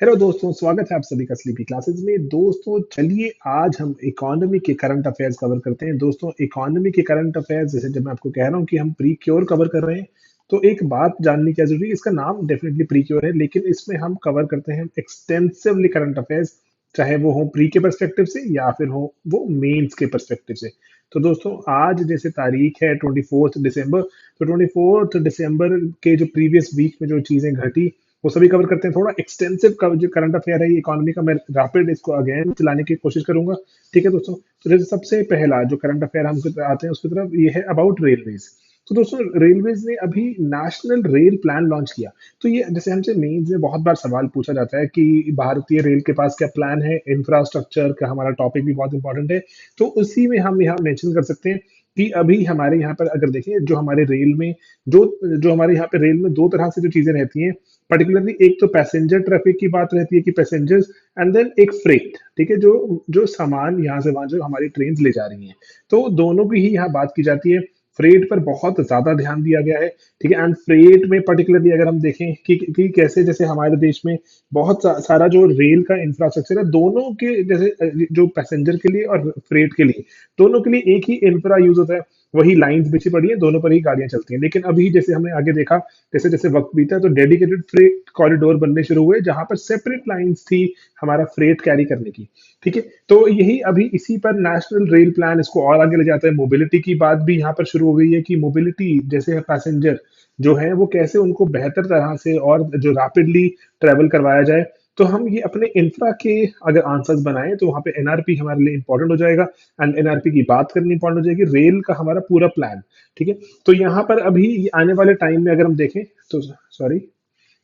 Hello दोस्तों, स्वागत है आप सभी का स्लीपी क्लासेस में। दोस्तों चलिए आज हम इकोनॉमी के करंट अफेयर्स कवर करते हैं। दोस्तों इकोनॉमी के करंट अफेयर्स, जैसे जब मैं आपको कह रहा हूँ कि हम प्री क्योर कवर कर रहे हैं, तो एक बात जाननी क्या जरूरी है। इसका नाम डेफिनेटली प्री क्योर है, लेकिन इसमें हम कवर करते हैं एक्सटेंसिवली करंट अफेयर्स, चाहे वो हो प्री के परस्पेक्टिव से या फिर हो वो मेंस के परस्पेक्टिव से। तो दोस्तों आज जैसे तारीख है 24 दिसंबर, तो 24 दिसंबर के जो प्रीवियस वीक में जो चीजें घटी वो सभी कवर करते हैं। थोड़ा एक्सटेंसिव जो करंट अफेयर है इकोनॉमी का, मैं रैपिड इसको अगेन चलाने की कोशिश करूंगा। ठीक है दोस्तों, तो जैसे सबसे पहला जो करंट अफेयर हम आते हैं उसकी तरफ, ये है अबाउट रेलवेज। तो दोस्तों रेलवेज ने अभी नेशनल रेल प्लान लॉन्च किया। तो ये जैसे हमसे मेंस में बहुत बार सवाल पूछा जाता है कि भारतीय रेल के पास क्या प्लान है, इंफ्रास्ट्रक्चर का हमारा टॉपिक भी बहुत इंपॉर्टेंट है। तो उसी में हम यहाँ मेंशन कर सकते हैं कि अभी हमारे यहाँ पर अगर देखें, जो हमारे रेल में जो जो हमारे यहाँ पे रेल में दो तरह से जो चीजें रहती हैं पर्टिकुलरली, एक तो पैसेंजर ट्रैफिक की बात रहती है कि पैसेंजर्स, एंड देन एक फ्रेट। ठीक है, जो जो सामान यहाँ से वहां जो हमारी ट्रेन ले जा रही हैं, तो दोनों की ही यहाँ बात की जाती है। फ्रेट पर बहुत ज्यादा ध्यान दिया गया है। ठीक है, एंड फ्रेट में पर्टिकुलरली अगर हम देखें कि कैसे जैसे हमारे देश में बहुत सारा जो रेल का इंफ्रास्ट्रक्चर है, दोनों के जैसे जो पैसेंजर के लिए और फ्रेट के लिए, दोनों के लिए एक ही इंफ्रा यूज होता है। वही लाइंस बिछी पड़ी है, दोनों पर ही गाड़ियां चलती हैं। लेकिन अभी जैसे हमने आगे देखा, जैसे जैसे वक्त बीता, तो डेडिकेटेड फ्रेट कॉरिडोर बनने शुरू हुए, जहां पर सेपरेट लाइंस थी हमारा फ्रेट कैरी करने की। ठीक है, तो यही अभी इसी पर नेशनल रेल प्लान इसको और आगे ले जाता है। मोबिलिटी की बात भी यहाँ पर शुरू हो गई है कि मोबिलिटी जैसे पैसेंजर जो है वो कैसे उनको बेहतर तरह से और जो रैपिडली ट्रेवल करवाया जाए। तो हम ये अपने इंफ्रा के अगर आंसर्स बनाएं तो वहां पे एनआरपी हमारे लिए इंपॉर्टेंट हो जाएगा। एंड एनआरपी की बात करनी इंपॉर्टेंट हो जाएगी, रेल का हमारा पूरा प्लान। ठीक है, तो यहाँ पर अभी ये आने वाले टाइम में अगर हम देखें, तो सॉरी,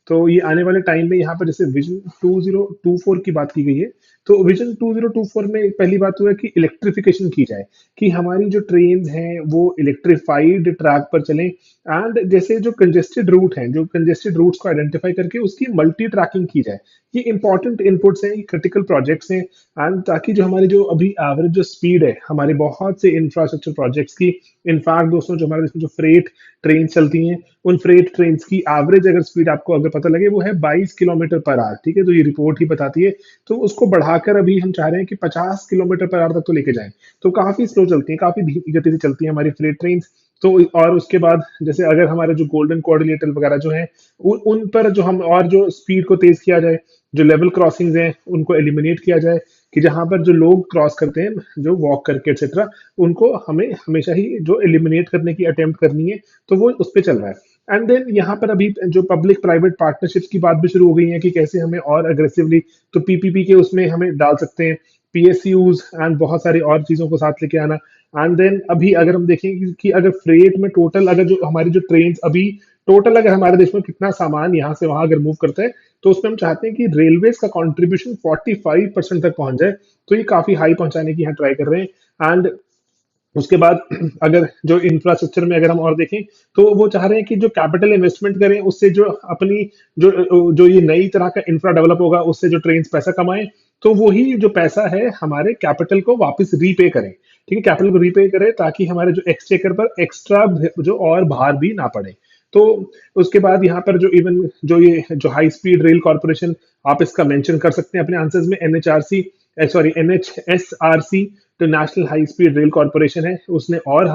तो ये आने वाले टाइम में यहाँ पर जैसे विजन 2024 की बात की गई है, तो विजन 2024 में पहली बात हुआ है कि इलेक्ट्रिफिकेशन की जाए, कि हमारी जो ट्रेन हैं वो इलेक्ट्रिफाइड ट्रैक पर चलें। एंड जैसे जो कंजेस्टेड रूट हैं, जो कंजेस्टेड रूट्स को आइडेंटिफाई करके उसकी मल्टी ट्रैकिंग की जाए। ये इंपॉर्टेंट इनपुट्स हैं, ये क्रिटिकल प्रोजेक्ट्स हैं। एंड ताकि जो हमारी जो अभी एवरेज जो स्पीड है हमारे बहुत से इंफ्रास्ट्रक्चर प्रोजेक्ट्स की, इनफैक्ट दोस्तों जो हमारे देश में जो फ्रेट ट्रेन चलती हैं, उन फ्रेट ट्रेन की एवरेज अगर स्पीड आपको अगर पता लगे वो है 22 किलोमीटर पर आवर। ठीक है, तो ये रिपोर्ट ही बताती है। तो उसको बढ़ाकर अभी हम चाह रहे हैं कि 50 किलोमीटर पर आवर तक तो लेके जाएं। तो काफी स्लो चलती है, काफी धीमी गति से चलती है हमारी फ्रेट ट्रेन। तो और उसके बाद जैसे अगर हमारे जो गोल्डन कोऑर्डिनेटर वगैरह जो है, उन पर जो हम और जो स्पीड को तेज किया जाए, जो लेवल क्रॉसिंग्स हैं उनको एलिमिनेट किया जाए, कि जहां पर जो लोग क्रॉस करते हैं जो वॉक करके एक्सेट्रा, उनको हमें हमेशा ही जो एलिमिनेट करने की अटेम्प्ट करनी है। तो वो उस पर चल रहा है। एंड देन यहाँ पर अभी जो पब्लिक प्राइवेट पार्टनरशिप्स की बात भी शुरू हो गई है कि कैसे हमें और अग्रेसिवली, तो पीपीपी के उसमें हमें डाल सकते हैं, पीएसयूज एंड बहुत सारी और चीजों को साथ लेके आना। एंड देन अभी अगर हम देखें कि अगर फ्रेट में टोटल अगर जो हमारी जो ट्रेन अभी टोटल अगर हमारे देश में कितना सामान यहाँ से वहां अगर मूव करता है, तो उसमें हम चाहते हैं कि रेलवेज का कंट्रीब्यूशन 45% तक पहुंच जाए। तो ये काफी हाई पहुंचाने की यहाँ ट्राई कर रहे हैं। एंड उसके बाद अगर जो इंफ्रास्ट्रक्चर में अगर हम और देखें, तो वो चाह रहे हैं कि जो कैपिटल इन्वेस्टमेंट करें उससे जो अपनी जो जो ये नई तरह का इंफ्रा डेवलप होगा उससे जो ट्रेन पैसा कमाएं, तो वही जो पैसा है हमारे कैपिटल को वापस रीपे करें। ठीक है, कैपिटल को रीपे करें ताकि हमारे जो एक्सचेकर पर एक्स्ट्रा जो और भार भी ना पड़े। तो उसके बाद यहाँ पर जो इवन जो ये जो हाई स्पीड रेल कॉर्पोरेशन, आप इसका मेंशन कर सकते हैं अपने आंसर्स में, एनएचआरसी, सॉरी एनएचएसआरसी, तो national high speed rail corporation है, उसने और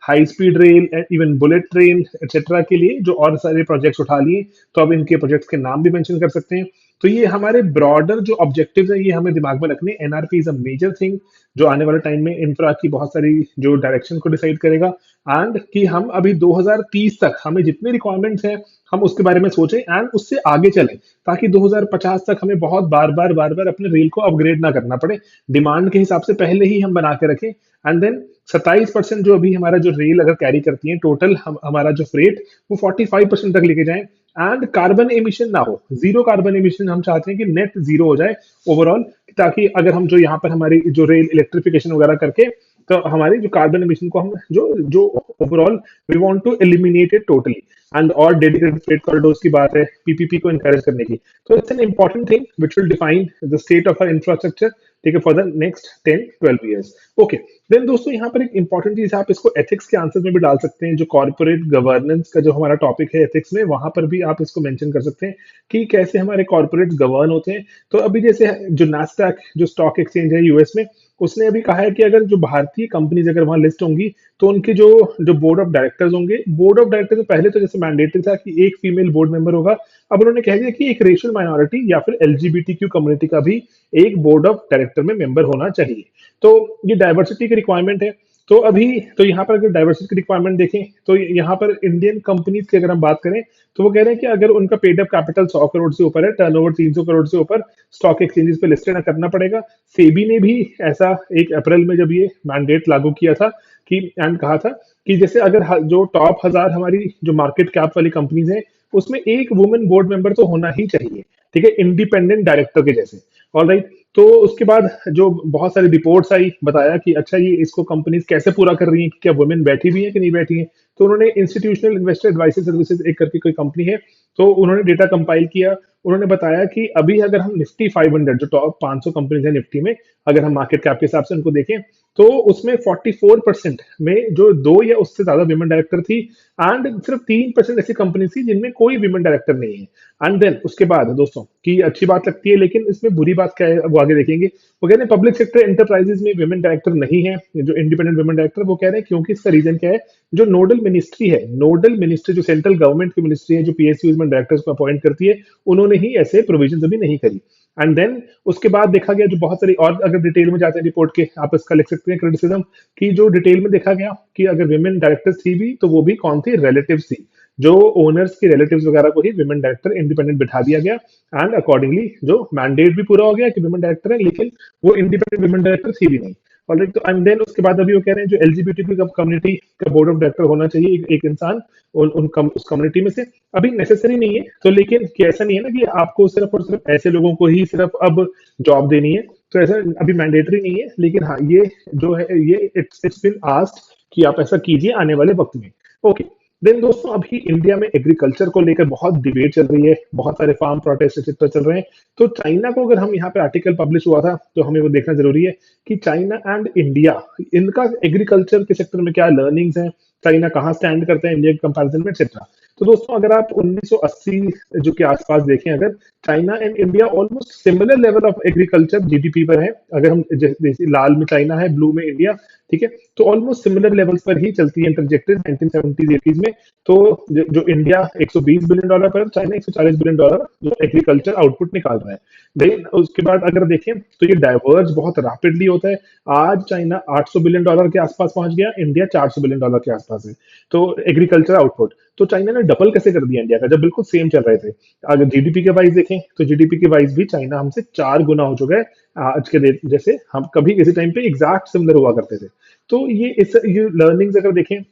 high speed rail, even bullet train etcetera के लिए जो और सारे प्रोजेक्ट्स उठा लिए। तो अब इनके प्रोजेक्ट्स के नाम भी मेंशन कर सकते हैं। तो ये हमारे ब्रॉडर जो ऑब्जेक्टिव्स है ये हमें दिमाग में रखने। NRP is a major thing जो आने वाले टाइम में इंफ्रा की बहुत सारी जो डायरेक्शन को डिसाइड करेगा। एंड कि हम अभी 2030 तक हमें जितने रिक्वायरमेंट्स हैं हम उसके बारे में सोचें एंड उससे आगे चलें, ताकि 2050 तक हमें बहुत बार बार अपने रेल को अपग्रेड ना करना पड़े। डिमांड के हिसाब से पहले ही हम बना के रखें। एंड देन 27% जो अभी हमारा जो रेल अगर कैरी करती है टोटल हमारा जो फ्रेट, वो 45% तक लेके जाएं। एंड कार्बन एमिशन ना हो, जीरो कार्बन एमिशन हम चाहते हैं कि नेट जीरो हो जाए ओवरऑल, ताकि अगर हम जो यहाँ पर हमारी जो रेल इलेक्ट्रिफिकेशन वगैरह करके, तो हमारे जो कार्बन एमिशन को हम जो जो overall we want to eliminate it totally. And और डेडिकेटेड फ्रेट कॉरिडोर्स की बात है, पीपीपी को इनकरेज करने की। तो it's an important thing which will define the state of our infrastructure ठीक है, for the next 10-12 years. Okay, then दोस्तों यहाँ पर एक इंपॉर्टेंट चीज आप इसको एथिक्स के आंसर में भी डाल सकते हैं। जो कॉर्पोरेट गवर्नेंस का जो हमारा टॉपिक है एथिक्स में, वहां पर भी आप इसको मेंशन कर सकते हैं कि कैसे हमारे कॉर्पोरेट गवर्न होते हैं। तो अभी जैसे जो नास्डैक जो स्टॉक एक्सचेंज है यूएस में, उसने अभी कहा है कि अगर जो भारतीय कंपनीज अगर वहां लिस्ट होंगी तो उनके जो जो बोर्ड ऑफ डायरेक्टर्स होंगे, बोर्ड ऑफ डायरेक्टर में पहले तो जैसे मैंडेटरी था कि एक फीमेल बोर्ड मेंबर होगा, अब उन्होंने कह दिया कि एक रेशियल माइनॉरिटी या फिर एलजीबीटीक्यू कम्युनिटी का भी एक बोर्ड ऑफ डायरेक्टर में मेंबर होना चाहिए। तो ये डाइवर्सिटी की रिक्वायरमेंट है। तो अभी तो यहाँ पर अगर डाइवर्सिटी की रिक्वायरमेंट देखें तो यहाँ पर इंडियन कंपनीज की अगर हम बात करें तो वो कह रहे हैं कि अगर उनका पेड अप कैपिटल 100 करोड़ से ऊपर है, टर्नओवर 300 करोड़ से ऊपर, स्टॉक एक्सचेंजेस पे लिस्टेड करना पड़ेगा। सेबी ने भी ऐसा 1 अप्रैल में जब ये मैंडेट लागू किया था कि एंड कहा था कि जैसे अगर जो टॉप 1000 हमारी जो मार्केट कैप वाली कंपनीज है उसमें एक वुमेन बोर्ड मेंबर तो होना ही चाहिए, ठीक है, इंडिपेंडेंट डायरेक्टर के जैसे। ऑल राइट, तो उसके बाद जो बहुत सारी रिपोर्ट्स आई, बताया कि अच्छा ये इसको कंपनीज कैसे पूरा कर रही हैं, कि क्या वुमेन बैठी भी है कि नहीं बैठी है। तो उन्होंने इंस्टीट्यूशनल इन्वेस्टर एडवाइस सर्विसेज एक करके कोई कंपनी है, तो उन्होंने डेटा कंपाइल किया। उन्होंने बताया कि अभी अगर हम निफ्टी 500 जो टॉप 500 कंपनीज है निफ्टी में, अगर हम मार्केट कैप के हिसाब से उनको देखें तो उसमें 44% में जो दो या उससे ज्यादा विमेन डायरेक्टर थी, एंड सिर्फ 3% ऐसी कंपनी थी जिनमें कोई विमेन डायरेक्टर नहीं है। एंड देन उसके बाद दोस्तों की अच्छी बात लगती है, लेकिन इसमें बुरी बात क्या है वो आगे देखेंगे। वो कह रहे हैं पब्लिक सेक्टर एंटरप्राइजेस में विमेन डायरेक्टर नहीं है, जो इंडिपेंडेंट विमेन डायरेक्टर, वो कह रहे हैं क्योंकि इसका रीजन क्या है, जो नोडल मिनिस्ट्री है, नोडल मिनिस्ट्री जो सेंट्रल गवर्नमेंट की मिनिस्ट्री है जो पीएसयूज में डायरेक्टर्स को अपॉइंट करती है, उन्होंने ही ऐसे प्रोविजन अभी नहीं करी। एंड देन उसके बाद देखा गया जो बहुत सारी और अगर डिटेल में जाते हैं रिपोर्ट के, आप इसका लिख सकते हैं क्रिटिसिज्म, कि जो डिटेल में देखा गया कि अगर विमेन डायरेक्टर्स थी भी तो वो भी कौन थी, रिलेटिव्स थी, जो ओनर्स के रिलेटिव्स वगैरह को ही विमेन डायरेक्टर इंडिपेंडेंट बिठा दिया गया। एंड अकॉर्डिंगली जो मैंडेट भी पूरा हो गया कि विमेन डायरेक्टर है, लेकिन वो इंडिपेंडेंट विमेन डायरेक्टर थी भी नहीं। ऑलराइट, तो एंड देन उसके बाद अभी वो कह रहे हैं जो एलजीबीटी कम्युनिटी का बोर्ड ऑफ डायरेक्टर होना चाहिए एक इंसान उस कम्युनिटी में से। अभी नेसेसरी नहीं है, तो लेकिन कि ऐसा नहीं है ना कि आपको सिर्फ और सिर्फ ऐसे लोगों को ही सिर्फ अब जॉब देनी है, तो ऐसा अभी मैंडेटरी नहीं है, लेकिन हाँ ये जो है ये इट्स बीन आस्क्ड कि आप ऐसा कीजिए आने वाले वक्त में। ओके, देन दोस्तों अभी इंडिया में एग्रीकल्चर को लेकर बहुत डिबेट चल रही है, बहुत सारे फार्म प्रोटेस्ट एक्सेट्रा चल रहे हैं। तो चाइना को अगर हम यहाँ पे आर्टिकल पब्लिश हुआ था तो हमें वो देखना जरूरी है कि चाइना एंड इंडिया, इनका एग्रीकल्चर के सेक्टर में क्या लर्निंग्स हैं, चाइना कहाँ स्टैंड करते हैं इंडिया के कंपैरिजन में एक्सेट्रा। तो दोस्तों अगर आप 1980 जो के आसपास देखें, अगर China and India almost similar level of agriculture GDP पर है, अगर हम जैसे लाल में चाइना है, ब्लू में इंडिया, ठीक है, तो ऑलमोस्ट सिमिलर लेवल्स पर ही चलती है ट्रजेक्टरी 1970s 80s में। तो जो इंडिया 120 बिलियन डॉलर पर, चाइना 140 बिलियन डॉलर जो एग्रीकल्चर आउटपुट निकाल रहा है। देन उसके बाद अगर देखें तो ये डाइवर्ज बहुत रैपिडली होता है। आज चाइना 800 बिलियन डॉलर के आसपास पहुंच गया, इंडिया 400 बिलियन डॉलर के आसपास है। तो एग्रीकल्चर आउटपुट तो चाइना ने डबल कैसे कर दिया इंडिया का, जब बिल्कुल सेम चल रहे थे। अगर जीडीपी के वाइज देखें तो जीडीपी के वाइज भी चाइना हमसे 4 गुना हो चुका है आज के डेट, जैसे हम कभी किसी टाइम पे एग्जैक्ट सिमिलर हुआ करते थे। तो ये लर्निंग्स अगर देखें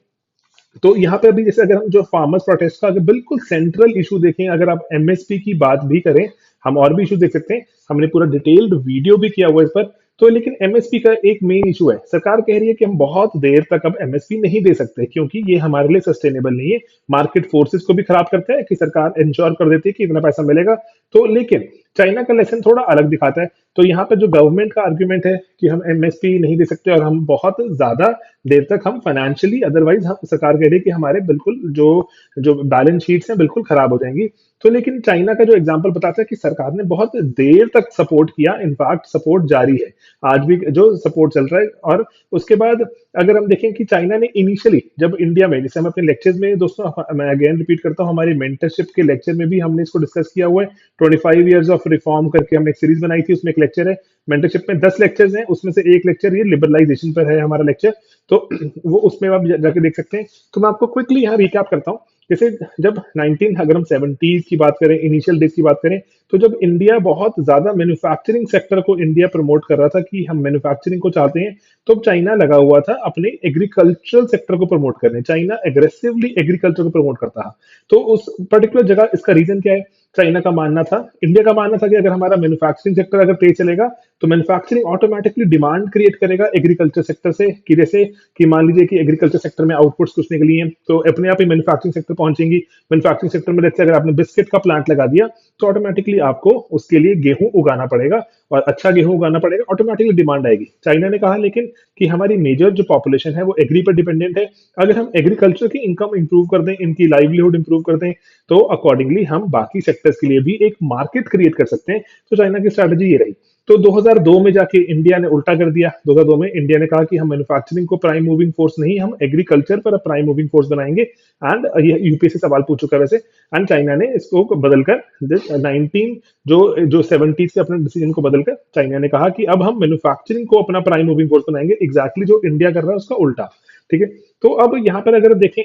तो यहाँ पे अभी जैसे अगर हम जो फार्मर्स प्रोटेस्ट का अगर बिल्कुल सेंट्रल इशू देखें, अगर आप एमएसपी की बात भी करें, हम और भी इशू देख सकते हैं, हमने पूरा डिटेल्ड वीडियो भी किया हुआ है इस पर। तो लेकिन एमएसपी का एक मेन इशू है, सरकार कह रही है कि हम बहुत देर तक अब एमएसपी नहीं दे सकते क्योंकि ये हमारे लिए सस्टेनेबल नहीं है, मार्केट फोर्सेस को भी खराब करता है कि सरकार इंश्योर कर देती है कि इतना पैसा मिलेगा। तो लेकिन चाइना का लेसन थोड़ा अलग दिखाता है। तो यहाँ पे जो गवर्नमेंट का आर्ग्यूमेंट है कि हम एमएसपी नहीं दे सकते और हम बहुत ज्यादा देर तक हम फाइनेंशियली, अदरवाइज हम सरकार कह रही है कि हमारे बिल्कुल जो जो बैलेंस शीट्स हैं बिल्कुल खराब हो जाएंगी। तो लेकिन चाइना का जो एग्जांपल बताता है कि सरकार ने बहुत देर तक सपोर्ट किया, इनफैक्ट सपोर्ट जारी है, आज भी जो सपोर्ट चल रहा है। और उसके बाद अगर हम देखें कि चाइना ने इनिशियली जब इंडिया में, जैसे हम अपने लेक्चर्स में दोस्तों, मैं अगेन रिपीट करता हूँ, हमारी मेंटरशिप के लेक्चर में भी हमने इसको डिस्कस किया हुआ है। 25 ईयर्स ऑफ रिफॉर्म करके हमने एक सीरीज बनाई थी, उसमें एक लेक्चर है। मेंटरशिप में 10 लेक्चर्स हैं, उसमें से एक लेक्चर ये लिबरलाइजेशन पर है हमारा लेक्चर, तो वो उसमें आप जाके देख सकते हैं। तो मैं आपको क्विकली यहाँ रिकैप करता हूँ। जैसे जब 19 अगर हम 70s की बात करें, इनिशियल डेज की बात करें, तो जब इंडिया बहुत ज्यादा मैन्युफैक्चरिंग सेक्टर को इंडिया प्रमोट कर रहा था कि हम मैन्युफैक्चरिंग को चाहते हैं, तो चाइना लगा हुआ था अपने एग्रीकल्चरल सेक्टर को प्रमोट करने। चाइना एग्रेसिवली एग्रीकल्चर को प्रमोट करता था। तो उस पर्टिकुलर जगह इसका रीजन क्या है, चाइना का मानना था, इंडिया का मानना था कि अगर हमारा मैन्युफैक्चरिंग सेक्टर अगर तेज चलेगा तो मैन्युफैक्चरिंग ऑटोमेटिकली डिमांड क्रिएट करेगा एग्रीकल्चर सेक्टर से, कि जैसे कि मान लीजिए कि एग्रीकल्चर सेक्टर में आउटपुट्स कुछ निकली हैं तो अपने आप ही मैन्युफैक्चरिंग सेक्टर पहुंचेंगी। मैन्युफैक्चरिंग सेक्टर में जैसे अगर आपने बिस्किट का प्लांट लगा दिया तो ऑटोमेटिकली आपको उसके लिए गेहूं उगाना पड़ेगा, और अच्छा गेहूं उगाना पड़ेगा, ऑटोमेटिकली डिमांड आएगी। चाइना ने कहा लेकिन कि हमारी मेजर जो पॉपुलेशन है वो एग्री पर डिपेंडेंट है, अगर हम एग्रीकल्चर की इनकम इंप्रूव कर दें, इनकी लाइवलीहुड इंप्रूव कर दें, तो अकॉर्डिंगली हम बाकी सेक्टर्स के लिए भी एक मार्केट क्रिएट कर सकते हैं। तो चाइना की स्ट्रैटेजी ये रही। तो 2002 में जाके इंडिया ने उल्टा कर दिया। 2002 में इंडिया ने कहा कि हम मैन्युफैक्चरिंग को प्राइम मूविंग फोर्स नहीं, हम एग्रीकल्चर पर प्राइम मूविंग फोर्स बनाएंगे। एंड ये यूपीएससी सवाल पूछ चुका है वैसे। एंड चाइना ने इसको बदलकर 19 जो जो 70 से अपने डिसीजन को बदलकर चाइना ने कहा कि अब हम मैन्युफैक्चरिंग को अपना प्राइम मूविंग फोर्स बनाएंगे, एग्जैक्टली जो इंडिया कर रहा है उसका उल्टा। ठीक है। तो अब यहाँ पर अगर देखें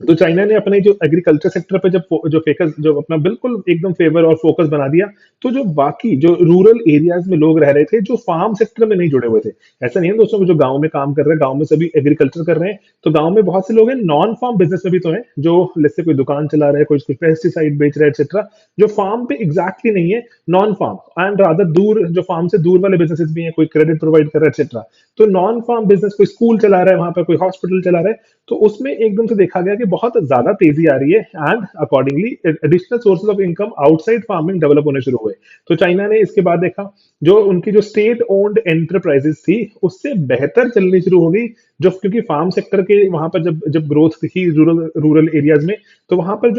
तो चाइना ने अपने जो एग्रीकल्चर सेक्टर पे जो फेकस जो अपना बिल्कुल एकदम फेवर और फोकस बना दिया, तो जो बाकी जो रूरल एरियाज में लोग रह रहे थे जो फार्म सेक्टर में नहीं जुड़े हुए थे, ऐसा नहीं है दोस्तों कि जो गांव में काम कर रहे हैं गांव में सभी एग्रीकल्चर कर रहे हैं, तो गांव में बहुत से लोग हैं नॉन फार्म बिजनेस में भी तो हैं, जो जैसे कोई दुकान चला रहे हैं, कोई पेस्टिसाइड बेच रहे हैं एक्सेट्रा, जो फार्म पे एग्जैक्टली नहीं है, नॉन फार्म एंड रादर दूर, जो फार्म से दूर वाले बिजनेसेस भी हैं, कोई क्रेडिट प्रोवाइड कर रहा है एक्सेट्रा। तो नॉन फार्म बिजनेस, कोई स्कूल चला रहा है वहां पर, कोई हॉस्पिटल चला रहा है, तो उसमें एकदम से देखा गया कि बहुत ज्यादा तेजी आ रही है and accordingly additional sources of income outside farming develop होने शुरू हुए। तो चाइना ने इसके बाद देखा जो उनकी जो स्टेट ओन्ड एंटरप्राइजेस थी उससे बेहतर चलनी शुरू हो गई, जो क्योंकि फार्म सेक्टर के वहां पर जब जब ग्रोथ दिखी रूरल रूरल एरियाज में, तो वहां पर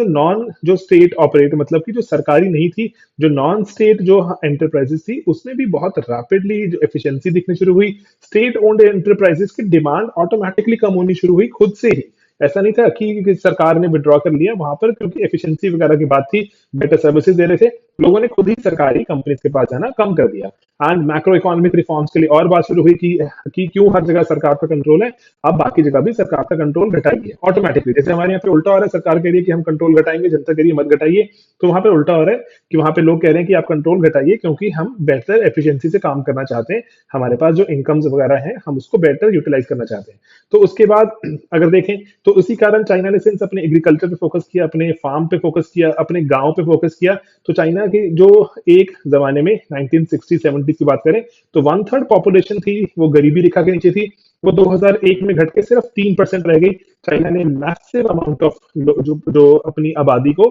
जो स्टेट ऑपरेट मतलब कि जो सरकारी नहीं थी, जो नॉन स्टेट जो एंटरप्राइजेस थी उसमें भी बहुत रैपिडली जो एफिशिएंसी दिखनी शुरू हुई। स्टेट ओन्ड एंटरप्राइजेस की डिमांड ऑटोमेटिकली कम होनी शुरू हुई खुद से ही। ऐसा नहीं था कि सरकार ने विड्रॉ कर लिया वहां पर क्योंकि एफिशिएंसी वगैरह की बात थी, बेटर सर्विसेज दे रहे थे, लोगों ने खुद ही सरकारी कंपनीज के पास जाना कम कर दिया। एंड मैक्रो इकोनॉमिक रिफॉर्म्स के लिए और बात शुरू हुई कि क्यों हर जगह सरकार का कंट्रोल है, अब बाकी जगह भी सरकार का कंट्रोल घटाइए ऑटोमेटिकली। जैसे हमारे यहाँ पे उल्टा हो रहा है, सरकार कह रही है कि हम कंट्रोल घटाएंगे, जनता कह रही है मत घटाइए, तो वहां पे उल्टा हो रहा है कि वहां पे लोग कह रहे हैं कि आप कंट्रोल घटाइए क्योंकि हम बेहतर एफिशिएंसी से काम करना चाहते हैं, हमारे पास जो इनकम्स वगैरह है हम उसको बेटर यूटिलाइज करना चाहते हैं। तो उसके बाद अगर देखें तो उसी कारण चाइना ने सिंस अपने एग्रीकल्चर पे फोकस किया, अपने फार्म पे फोकस किया, अपने गांव पे फोकस किया, तो चाइना की जो एक जमाने में 1960-70 की बात करें तो 1/3 पॉपुलेशन थी वो गरीबी रेखा के नीचे थी, वो 2001 में घट के सिर्फ 3% रह गई। चाइना ने मैसिव अमाउंट ऑफ जो अपनी आबादी को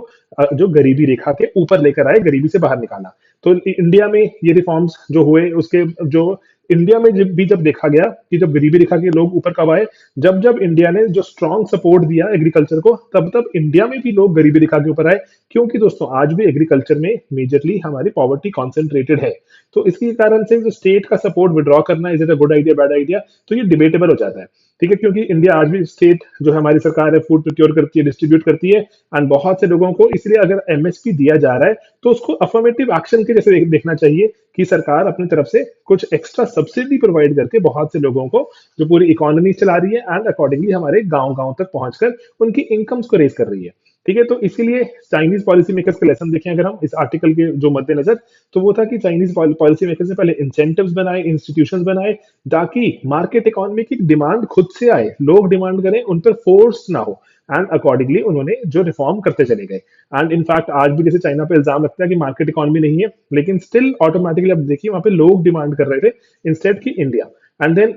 जो गरीबी रेखा के ऊपर लेकर आए, गरीबी से बाहर निकाला। तो इंडिया में ये रिफॉर्म्स जो हुए उसके जो इंडिया में जब देखा गया कि जब गरीबी रेखा के लोग ऊपर कब आए, जब जब इंडिया ने जो स्ट्रॉन्ग सपोर्ट दिया एग्रीकल्चर को, तब तब इंडिया में भी लोग गरीबी रेखा के ऊपर आए, क्योंकि दोस्तों आज भी एग्रीकल्चर में मेजरली हमारी पॉवर्टी कॉन्सेंट्रेटेड है। तो इसके कारण से जो स्टेट का सपोर्ट विड्रॉ करना is it a good idea bad idea, तो ये डिबेटेबल हो जाता है। ठीक है, क्योंकि इंडिया आज भी स्टेट जो हमारी सरकार है फूड प्रोक्योर करती है, डिस्ट्रीब्यूट करती है, एंड बहुत से लोगों को इसलिए अगर एमएसपी दिया जा रहा है तो उसको अफर्मेटिव एक्शन के जैसे देखना चाहिए कि सरकार अपनी तरफ से कुछ एक्स्ट्रा सब्सिडी प्रोवाइड करके बहुत से लोगों को जो पूरी इकोनॉमी चला रही है एंड अकॉर्डिंगली हमारे गांव गांव तक पहुंचकर उनकी इनकम्स को रेज कर रही है। ठीक है, तो इसीलिए चाइनीज पॉलिसी मेकर्स के लेसन देखें अगर हम इस आर्टिकल के जो मद्देनजर, तो वो था कि चाइनीज पॉलिसी मेकर्स ने पहले इंसेंटिव्स बनाए, इंस्टीट्यूशंस बनाए, ताकि मार्केट इकोनॉमी की डिमांड खुद से आए, लोग डिमांड करें, उन पर फोर्स ना हो, एंड अकॉर्डिंगली उन्होंने जो रिफॉर्म करते चले गए। एंड इनफैक्ट आज भी जैसे चाइना पे इल्जाम लगता है कि मार्केट इकोनॉमी नहीं है, लेकिन स्टिल ऑटोमेटिकली अब देखिए वहां पे लोग डिमांड कर रहे थे इंस्टेड की इंडिया। एंड देन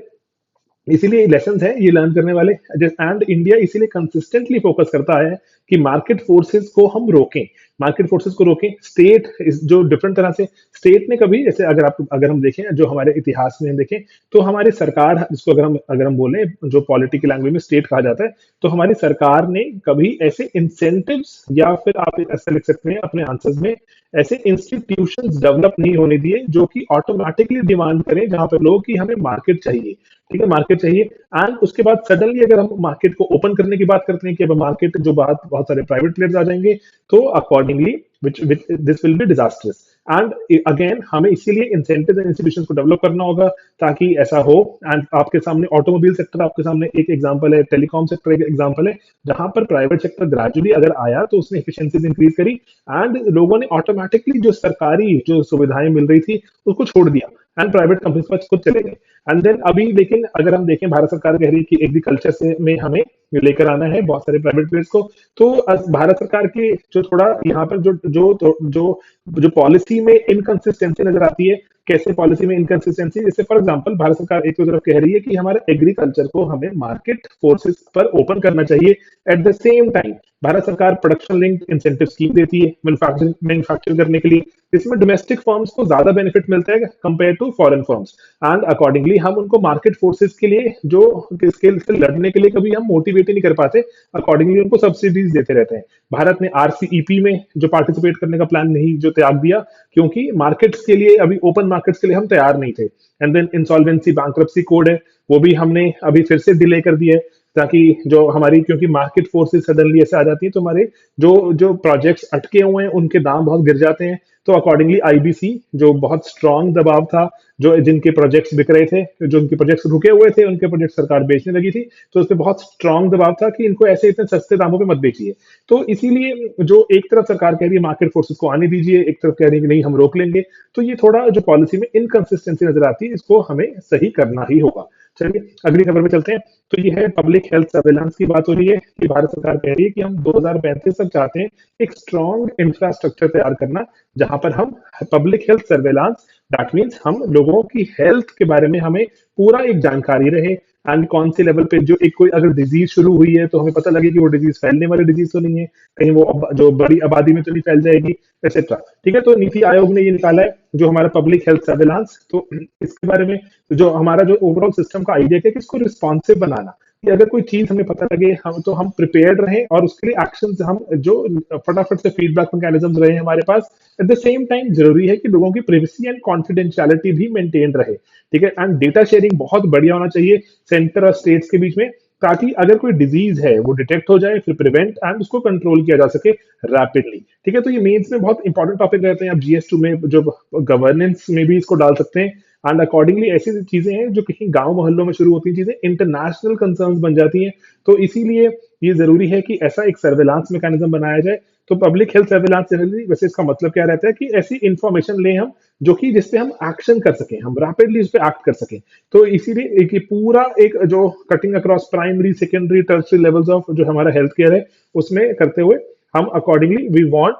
इसीलिए लेसन है ये लर्न करने वाले, एंड इंडिया इसीलिए कंसिस्टेंटली फोकस करता है कि मार्केट फोर्सेस को हम रोकें, मार्केट फोर्सेस को रोकें। स्टेट जो डिफरेंट तरह से स्टेट ने कभी, जैसे अगर हम देखें जो हमारे इतिहास में देखें तो हमारी सरकार, जिसको अगर हम बोले जो पॉलिटिकल लैंग्वेज में स्टेट कहा जाता है, तो हमारी सरकार ने कभी ऐसे इंसेंटिव्स या फिर आप ऐसा लिख सकते हैं अपने आंसर्स में, ऐसे इंस्टीट्यूशंस डेवलप नहीं होने दिए जो कि ऑटोमेटिकली डिमांड करें, जहां पर लोग कि हमें मार्केट चाहिए। ठीक है, मार्केट चाहिए, एंड उसके बाद सडनली अगर हम मार्केट को ओपन करने की बात करते हैं कि अब मार्केट जो बात बहुत सारे प्राइवेट प्लेयर्स आ जाएंगे, तो accordingly this will be disasters. And again हमें इसीलिए इंसेंटिव एंड इंस्टीट्यूशंस को डेवलप करना होगा ताकि ऐसा हो। एंड आपके सामने ऑटोमोबाइल सेक्टर आपके सामने एक एग्जांपल है, टेलीकॉम सेक्टर एक एग्जांपल है, जहां पर प्राइवेट सेक्टर ग्रेजुअली अगर आया तो उसने एफिशिएंसीज इंक्रीज करी एंड लोगों ने ऑटोमेटिकली जो सरकारी जो सुविधाएं मिल रही थी उसको छोड़ दिया एंड प्राइवेट कंपनीज पर खुद चले गए। एंड देन अभी लेकिन अगर हम देखें भारत सरकार कह रही है कि एग्रीकल्चर से में हमें लेकर आना है बहुत सारे प्राइवेट प्लेयर्स को, तो भारत सरकार की जो थोड़ा यहाँ पर जो जो जो जो पॉलिसी में इनकंसिस्टेंसी नजर आती है, कैसे पॉलिसी में इनकंसिस्टेंसी, जैसे फॉर एग्जांपल भारत सरकार एक तो तरफ कह रही है कि हमारे एग्रीकल्चर को हमें मार्केट फोर्सेस पर ओपन करना चाहिए, at the same time Bharat सरकार प्रोडक्शन लिंक्ड इंसेंटिव स्कीम देती है मैन्युफैक्चरिंग करने के लिए, इसमें डोमेस्टिक फर्म्स को ज्यादा बेनिफिट मिलता है compare to foreign firms, and accordingly हम उनको मार्केट फोर्सेस के लिए जो स्किल से लड़ने के लिए कभी हम मोटिवेट ही नहीं कर पाते, अकॉर्डिंगली उनको सब्सिडीज देते रहते हैं। भारत ने आरसीईपी में जो पार्टिसिपेट करने का प्लान नहीं जो त्याग दिया, क्योंकि मार्केट्स के लिए अभी ओपन मार्केट्स के लिए हम तैयार नहीं थे। And then insolvency bankruptcy code है, वो भी हमने अभी फिर से डिले कर दिया है, ताकि जो हमारी, क्योंकि मार्केट फोर्सेस सडनली ऐसे आ जाती है तो हमारे जो जो प्रोजेक्ट्स अटके हुए हैं उनके दाम बहुत गिर जाते हैं। तो अकॉर्डिंगली आईबीसी जो बहुत स्ट्रांग दबाव था, जो जिनके प्रोजेक्ट्स बिक रहे थे, जो उनके प्रोजेक्ट्स रुके हुए थे उनके प्रोजेक्ट सरकार बेचने लगी थी, तो उस पर बहुत स्ट्रांग दबाव था कि इनको ऐसे इतने सस्ते दामों पे मत बेचिए। तो इसीलिए जो एक तरफ सरकार कह रही है मार्केट फोर्सेस को आने दीजिए, एक तरफ कह रही है कि नहीं हम रोक लेंगे, तो ये थोड़ा जो पॉलिसी में इनकंसिस्टेंसी नजर आती है, इसको हमें सही करना ही होगा। चलिए अगली खबर में चलते हैं। तो ये है पब्लिक हेल्थ सर्वेलांस की बात हो रही है कि भारत सरकार कह रही है कि हम 2035 तक चाहते हैं एक स्ट्रॉन्ग इंफ्रास्ट्रक्चर तैयार करना, जहां पर हम public health surveillance, that means हम लोगों की हेल्थ के बारे में हमें पूरा एक जानकारी रहे, एंड कौन से लेवल पे जो एक कोई अगर डिजीज शुरू हुई है तो हमें पता लगे कि वो डिजीज फैलने वाली डिजीज तो नहीं है, कहीं वो जो बड़ी आबादी में तो नहीं फैल जाएगी, एक्सेट्रा। ठीक है, तो नीति आयोग ने ये निकाला है जो हमारा पब्लिक हेल्थ सर्वेलांस, तो इसके बारे में जो हमारा जो ओवरऑल सिस्टम का आइडिया है कि इसको रिस्पॉन्सिव बनाना, कि अगर कोई चीज हमें पता लगे हम तो हम प्रिपेयर्ड रहें, और उसके लिए एक्शन हम जो फटाफट से फीडबैक मैकेनिज्म रहे हमारे पास। एट द सेम टाइम जरूरी है कि लोगों की प्रिवेसी एंड कॉन्फिडेंशियलिटी भी मेंटेन रहे। ठीक है, एंड डेटा शेयरिंग बहुत बढ़िया होना चाहिए सेंटर और स्टेट्स के बीच में, ताकि अगर कोई डिजीज है वो डिटेक्ट हो जाए, फिर प्रिवेंट एंड उसको कंट्रोल किया जा सके रैपिडली। ठीक है, तो ये मेंस में बहुत इंपॉर्टेंट टॉपिक रहते हैं। आप जीएस2 में जो गवर्नेंस में भी इसको डाल सकते हैं, एंड अकॉर्डिंगली ऐसी चीजें हैं जो कहीं गांव मोहल्लों में शुरू होती हैं चीजें इंटरनेशनल कंसर्न्स बन जाती हैं। तो इसीलिए ये जरूरी है कि ऐसा एक सर्वेलांस मैकेनिज्म बनाया जाए। तो पब्लिक हेल्थ सर्वेलांस जनरली वैसे इसका मतलब क्या रहता है कि ऐसी इंफॉर्मेशन लें हम जो कि जिसपे हम एक्शन कर सकें, हम रैपिडली उस पर एक्ट कर सकें। तो इसीलिए एक ये पूरा एक जो cutting across primary secondary tertiary levels of जो हमारा हेल्थ केयर है उसमें करते हुए हम अकॉर्डिंगली वी वांट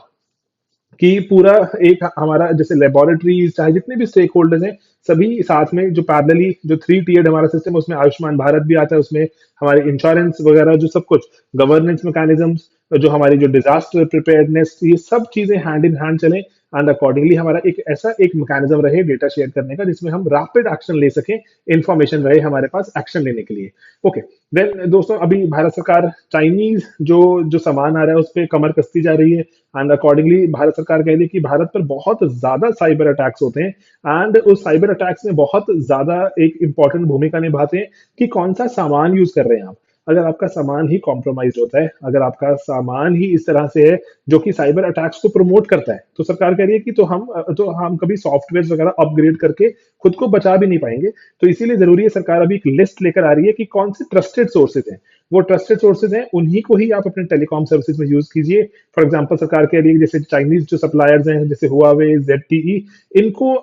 कि पूरा एक हमारा जैसे लेबोरेटरीज चाहे जितने भी स्टेक होल्डर्स हैं सभी साथ में जो पैरेलली जो 3 टीयर्ड हमारा सिस्टम है, उसमें आयुष्मान भारत भी आता है, उसमें हमारे इंश्योरेंस वगैरह जो सब कुछ गवर्नेंस मैकेनिज्म्स, जो हमारी जो डिजास्टर प्रिपेयर्डनेस, ये सब चीजें हैंड इन हैंड चलें, एंड अकॉर्डिंगली हमारा एक ऐसा एक मैकेनिज्म रहे डेटा शेयर करने का जिसमें हम रैपिड एक्शन ले सकें, इंफॉर्मेशन रहे हमारे पास एक्शन लेने के लिए। ओके, देन दोस्तों अभी भारत सरकार चाइनीज जो जो सामान आ रहा है उस पर कमर कसती जा रही है, एंड अकॉर्डिंगली भारत सरकार कह रही है कि भारत पर बहुत ज्यादा साइबर अटैक्स होते हैं, एंड उस साइबर अटैक्स में बहुत ज्यादा एक इंपॉर्टेंट भूमिका निभाते हैं कि कौन सा सामान यूज कर रहे हैं आप। अगर आपका सामान ही कॉम्प्रोमाइज होता है, अगर आपका सामान ही इस तरह से है जो कि साइबर अटैक्स को प्रमोट करता है, तो सरकार कह रही है कि तो हम कभी सॉफ्टवेयर वगैरह अपग्रेड करके खुद को बचा भी नहीं पाएंगे। तो इसीलिए जरूरी है, सरकार अभी एक लिस्ट लेकर आ रही है कि कौन से ट्रस्टेड सोर्सेज हैं, वो ट्रस्टेड सोर्सेज हैं उन्हीं को ही आप अपने टेलीकॉम सर्विसेज में यूज कीजिए। फॉर एग्जांपल सरकार कह रही है जैसे चाइनीज जो सप्लायर्स हैं जैसे हुआवे, ZTE, इनको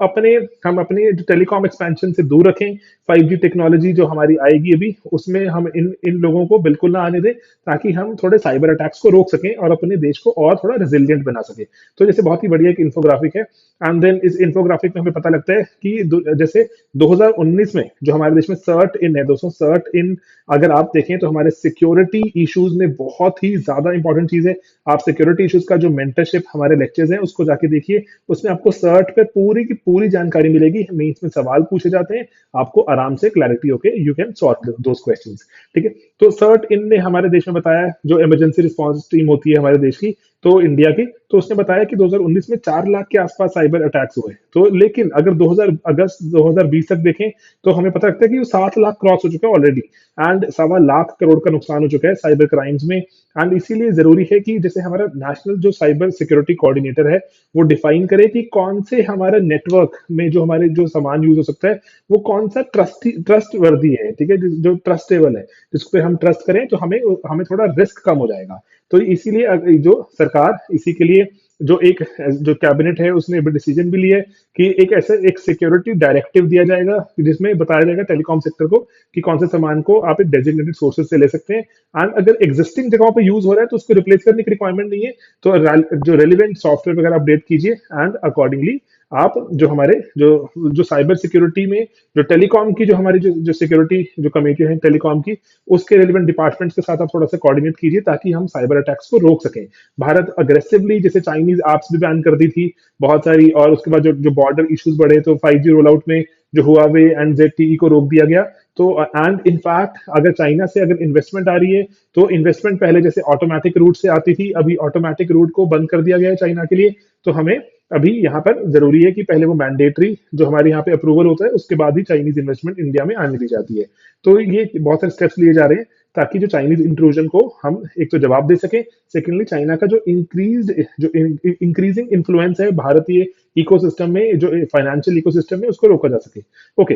हम अपने जो टेलीकॉम एक्सपेंशन से दूर रखें। 5G टेक्नोलॉजी जो हमारी आएगी अभी उसमें हम इन इन लोगों को बिल्कुल ना आने दें, ताकि हम थोड़े साइबर अटैक्स को रोक सकें और अपने देश को और थोड़ा रेजिलियंट बना सके। तो जैसे बहुत ही बढ़िया एक इंफोग्राफिक है, एंड देन इस इंफोग्राफिक में हमें पता लगता है कि जैसे 2019 में जो हमारे देश में सर्ट इन है दोस्तों, सर्ट इन अगर आप देखें तो हमारे सिक्योरिटी इश्यूज में बहुत ही ज्यादा इंपॉर्टेंट चीज है। आप सिक्योरिटी इश्यूज का जो मेंटरशिप हमारे लेक्चर्स हैं उसको जाके देखिए, उसमें आपको सर्ट पे पूरी की पूरी जानकारी मिलेगी। मेंस में सवाल पूछे जाते हैं, आपको आराम से क्लैरिटी होके you can solve those questions. ठीक है, तो सर्ट इन ने हमारे देश में बताया, जो इमरजेंसी रिस्पांस टीम होती है हमारे देश की, तो इंडिया की, तो उसने बताया कि 2019 में 4 लाख के आसपास साइबर अटैक्स हुए। तो लेकिन अगर 2000 अगस्त 2020 तक देखें तो हमें पता लगता है कि वो 7 लाख क्रॉस हो चुका है ऑलरेडी, एंड 1.25 करोड़ का नुकसान हो चुका है साइबर क्राइम्स में। एंड इसीलिए जरूरी है कि जैसे हमारा नेशनल जो साइबर सिक्योरिटी कोऑर्डिनेटर है वो डिफाइन करे कि कौन से हमारे नेटवर्क में जो हमारे जो सामान यूज हो सकता है वो कौन सा ट्रस्ट वर्दी है। ठीक है, जो ट्रस्टेबल है, जिस पे हम ट्रस्ट करें तो हमें हमें थोड़ा रिस्क कम हो जाएगा। तो इसीलिए जो सरकार इसी के लिए जो एक जो कैबिनेट है उसने डिसीजन भी लिया है कि एक ऐसा एक सिक्योरिटी डायरेक्टिव दिया जाएगा जिसमें बताया जाएगा टेलीकॉम सेक्टर को कि कौन से सामान को आप एक डेजिग्नेटेड सोर्सेज से ले सकते हैं, एंड अगर एग्जिस्टिंग जगहों पे यूज हो रहा है तो उसको रिप्लेस करने की रिक्वायरमेंट नहीं है। तो जो रेलिवेंट सॉफ्टवेयर वगैरह अपडेट कीजिए, एंड अकॉर्डिंगली आप जो हमारे जो जो साइबर सिक्योरिटी में जो टेलीकॉम की जो हमारी जो सिक्योरिटी जो कमेटी है टेलीकॉम की, उसके रेलिवेंट डिपार्टमेंट्स के साथ आप थोड़ा सा कोऑर्डिनेट कीजिए ताकि हम साइबर अटैक्स को रोक सकें। भारत अग्रेसिवली जैसे चाइनीज ऐप्स भी बैन कर दी थी बहुत सारी, और उसके बाद जो जो बॉर्डर इश्यूज बढ़े तो 5G रोल आउट में जो हुआवे एंड ZTE को रोक दिया गया। तो एंड इनफैक्ट अगर चाइना से अगर इन्वेस्टमेंट आ रही है तो इन्वेस्टमेंट पहले जैसे ऑटोमेटिक रूट से आती थी, अभी ऑटोमेटिक रूट को बंद कर दिया गया है चाइना के लिए। तो हमें अभी यहाँ पर जरूरी है कि पहले वो मैंडेटरी जो हमारे यहाँ पे अप्रूवल होता है उसके बाद ही चाइनीज इन्वेस्टमेंट इंडिया में आने दी जाती है। तो ये बहुत सारे स्टेप्स लिए जा रहे हैं ताकि जो चाइनीज इंट्रूजन को हम एक तो जवाब दे सके, सेकेंडली चाइना का जो इंक्रीजिंग इन्फ्लुएंस है भारतीय इकोसिस्टम में, जो फाइनेंशियल इकोसिस्टम में, उसको रोका जा सके। ओके,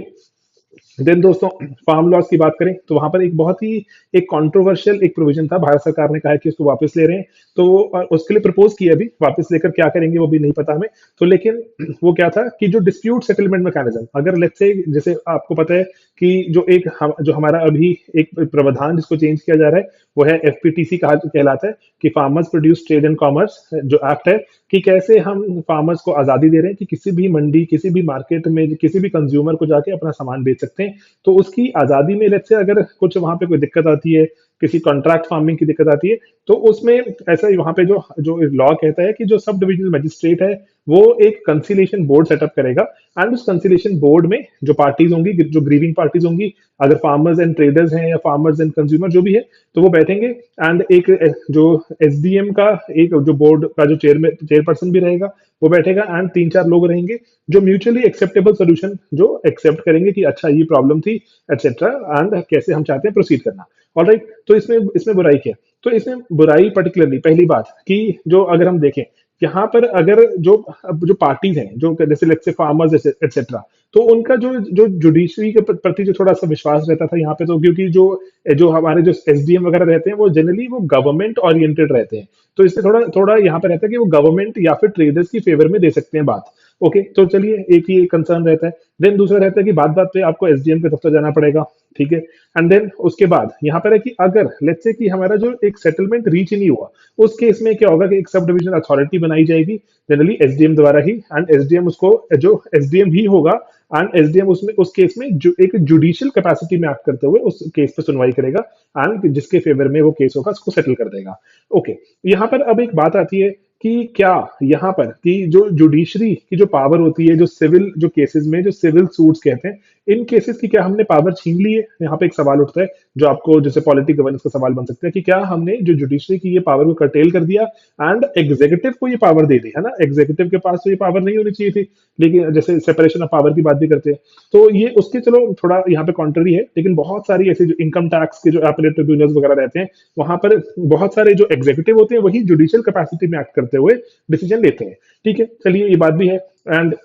देन दोस्तों फार्म लॉस की बात करें तो वहां पर एक बहुत ही एक कंट्रोवर्शियल एक प्रोविजन था, भारत सरकार ने कहा है कि उसको वापस ले रहे हैं। तो उसके लिए प्रपोज किया, अभी वापस लेकर क्या करेंगे वो भी नहीं पता हमें। तो लेकिन वो क्या था कि जो डिस्प्यूट सेटलमेंट मैकेनिज्म, अगर लेट्स से जैसे आपको पता है कि जो हमारा अभी एक प्रावधान जिसको चेंज किया जा रहा है वो है FPTC कहा कहलाता है, कि farmers produce trade and commerce जो एक्ट है, कि कैसे हम फार्मर्स को आजादी दे रहे हैं कि किसी भी मंडी, किसी भी मार्केट में, किसी भी कंज्यूमर को जाके अपना सामान बेच सकते हैं। तो उसकी आजादी में लेट्स से अगर कुछ वहां पे कोई दिक्कत आती है, किसी कॉन्ट्रैक्ट फार्मिंग की दिक्कत आती है, तो उसमें ऐसा ही वहां पे जो जो लॉ कहता है कि जो सब डिविजनल मजिस्ट्रेट है वो एक कंसिलिएशन बोर्ड सेटअप करेगा। एंड उस कंसिलिएशन बोर्ड में जो पार्टीज होंगी, जो ग्रीविंग पार्टीज होंगी, अगर फार्मर्स एंड ट्रेडर्स हैं या फार्मर्स एंड कंज्यूमर जो भी है, तो वो बैठेंगे। एंड एक जो SDM का एक जो बोर्ड का जो चेयरपर्सन भी रहेगा वो बैठेगा, एंड 3-4 लोग रहेंगे जो म्यूचुअली एक्सेप्टेबल सोल्यूशन जो एक्सेप्ट करेंगे कि अच्छा ये प्रॉब्लम थी एक्सेट्रा, एंड कैसे हम चाहते हैं प्रोसीड करना। ऑलराइट, तो इसमें इसमें बुराई क्या है? तो इसमें बुराई पर्टिकुलरली पहली बात कि जो अगर हम देखें यहाँ पर, अगर जो जो पार्टीज हैं जो जैसे लेट्स से फार्मर्स एक्सेट्रा, तो उनका जो जो जुडिशरी के प्रति जो थोड़ा सा विश्वास रहता था यहाँ पे, तो क्योंकि जो जो हमारे जो SDM वगैरह रहते हैं वो जनरली वो गवर्नमेंट ओरिएंटेड रहते हैं। तो इससे थोड़ा थोड़ा यहाँ पे रहता है कि वो गवर्नमेंट या फिर ट्रेडर्स की फेवर में दे सकते हैं बात। ओके, तो चलिए एक ही कंसर्न रहता है। देन दूसरा रहता है कि बात बात पे आपको SDM के दफ्तर जाना पड़ेगा, ठीक है। एंड देन उसके बाद यहाँ पर है कि अगर लेट्स से कि हमारा जो एक सेटलमेंट रीच ही नहीं हुआ, उस केस में क्या होगा कि एक सब डिविजनल अथॉरिटी बनाई जाएगी जनरली SDM द्वारा ही, एंड SDM उसको जो SDM ही होगा, एंड SDM उसमें उस केस में जो एक जुडिशियल कैपेसिटी में एक्ट करते हुए उस केस पे सुनवाई करेगा, एंड जिसके फेवर में वो केस होगा उसको सेटल कर देगा। ओके, यहाँ पर अब एक बात आती है कि क्या यहाँ पर कि जो जुडिशरी की जो पावर होती है, जो सिविल जो केसेस में जो सिविल सूट्स कहते हैं, इन केसेस की क्या हमने पावर छीन ली है? यहाँ पे एक सवाल उठता है जो आपको जैसे पॉलिटिक गवर्नेंस का सवाल बन सकता है कि क्या हमने जो जुडिशरी की ये पावर को कर्टेल कर दिया एंड एग्जीक्यूटिव को ये पावर दे दी, है ना? एग्जीक्यूटिव के पास तो ये पावर नहीं होनी चाहिए थी, लेकिन जैसे सेपरेशन ऑफ पावर की बात भी करते हैं, तो ये उसके चलो थोड़ा यहाँ पे कॉन्ट्ररी है। लेकिन बहुत सारी ऐसे जो इनकम टैक्स के जो अपीलेट ट्रिब्यूनल्स वगैरह रहते हैं, वहां पर बहुत सारे जो एग्जीक्यूटिव होते हैं वही जुडिशियल कैपेसिटी में एक्ट करते हुए डिसीजन लेते हैं। ठीक है, चलिए ये बात भी है। एंड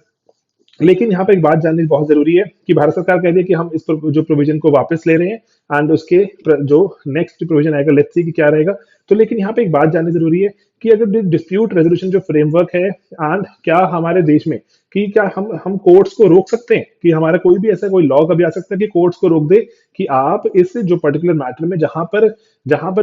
लेकिन यहाँ पे एक बात जाननी बहुत जरूरी है कि भारत सरकार कह रही है कि हम इस जो प्रोविजन को वापस ले रहे हैं, एंड उसके जो नेक्स्ट प्रोविजन आएगा लेट्स सी कि क्या रहेगा। तो लेकिन यहाँ पे एक बात जाननी जरूरी है कि अगर डिस्प्यूट रेजोल्यूशन जो फ्रेमवर्क है, एंड क्या हमारे देश में कि क्या हम कोर्ट्स को रोक सकते हैं, कि हमारा कोई भी ऐसा कोई लॉ कभी आ सकता है कि कोर्ट्स को रोक दे कि आप इस जो पर्टिकुलर मैटर में जहां पर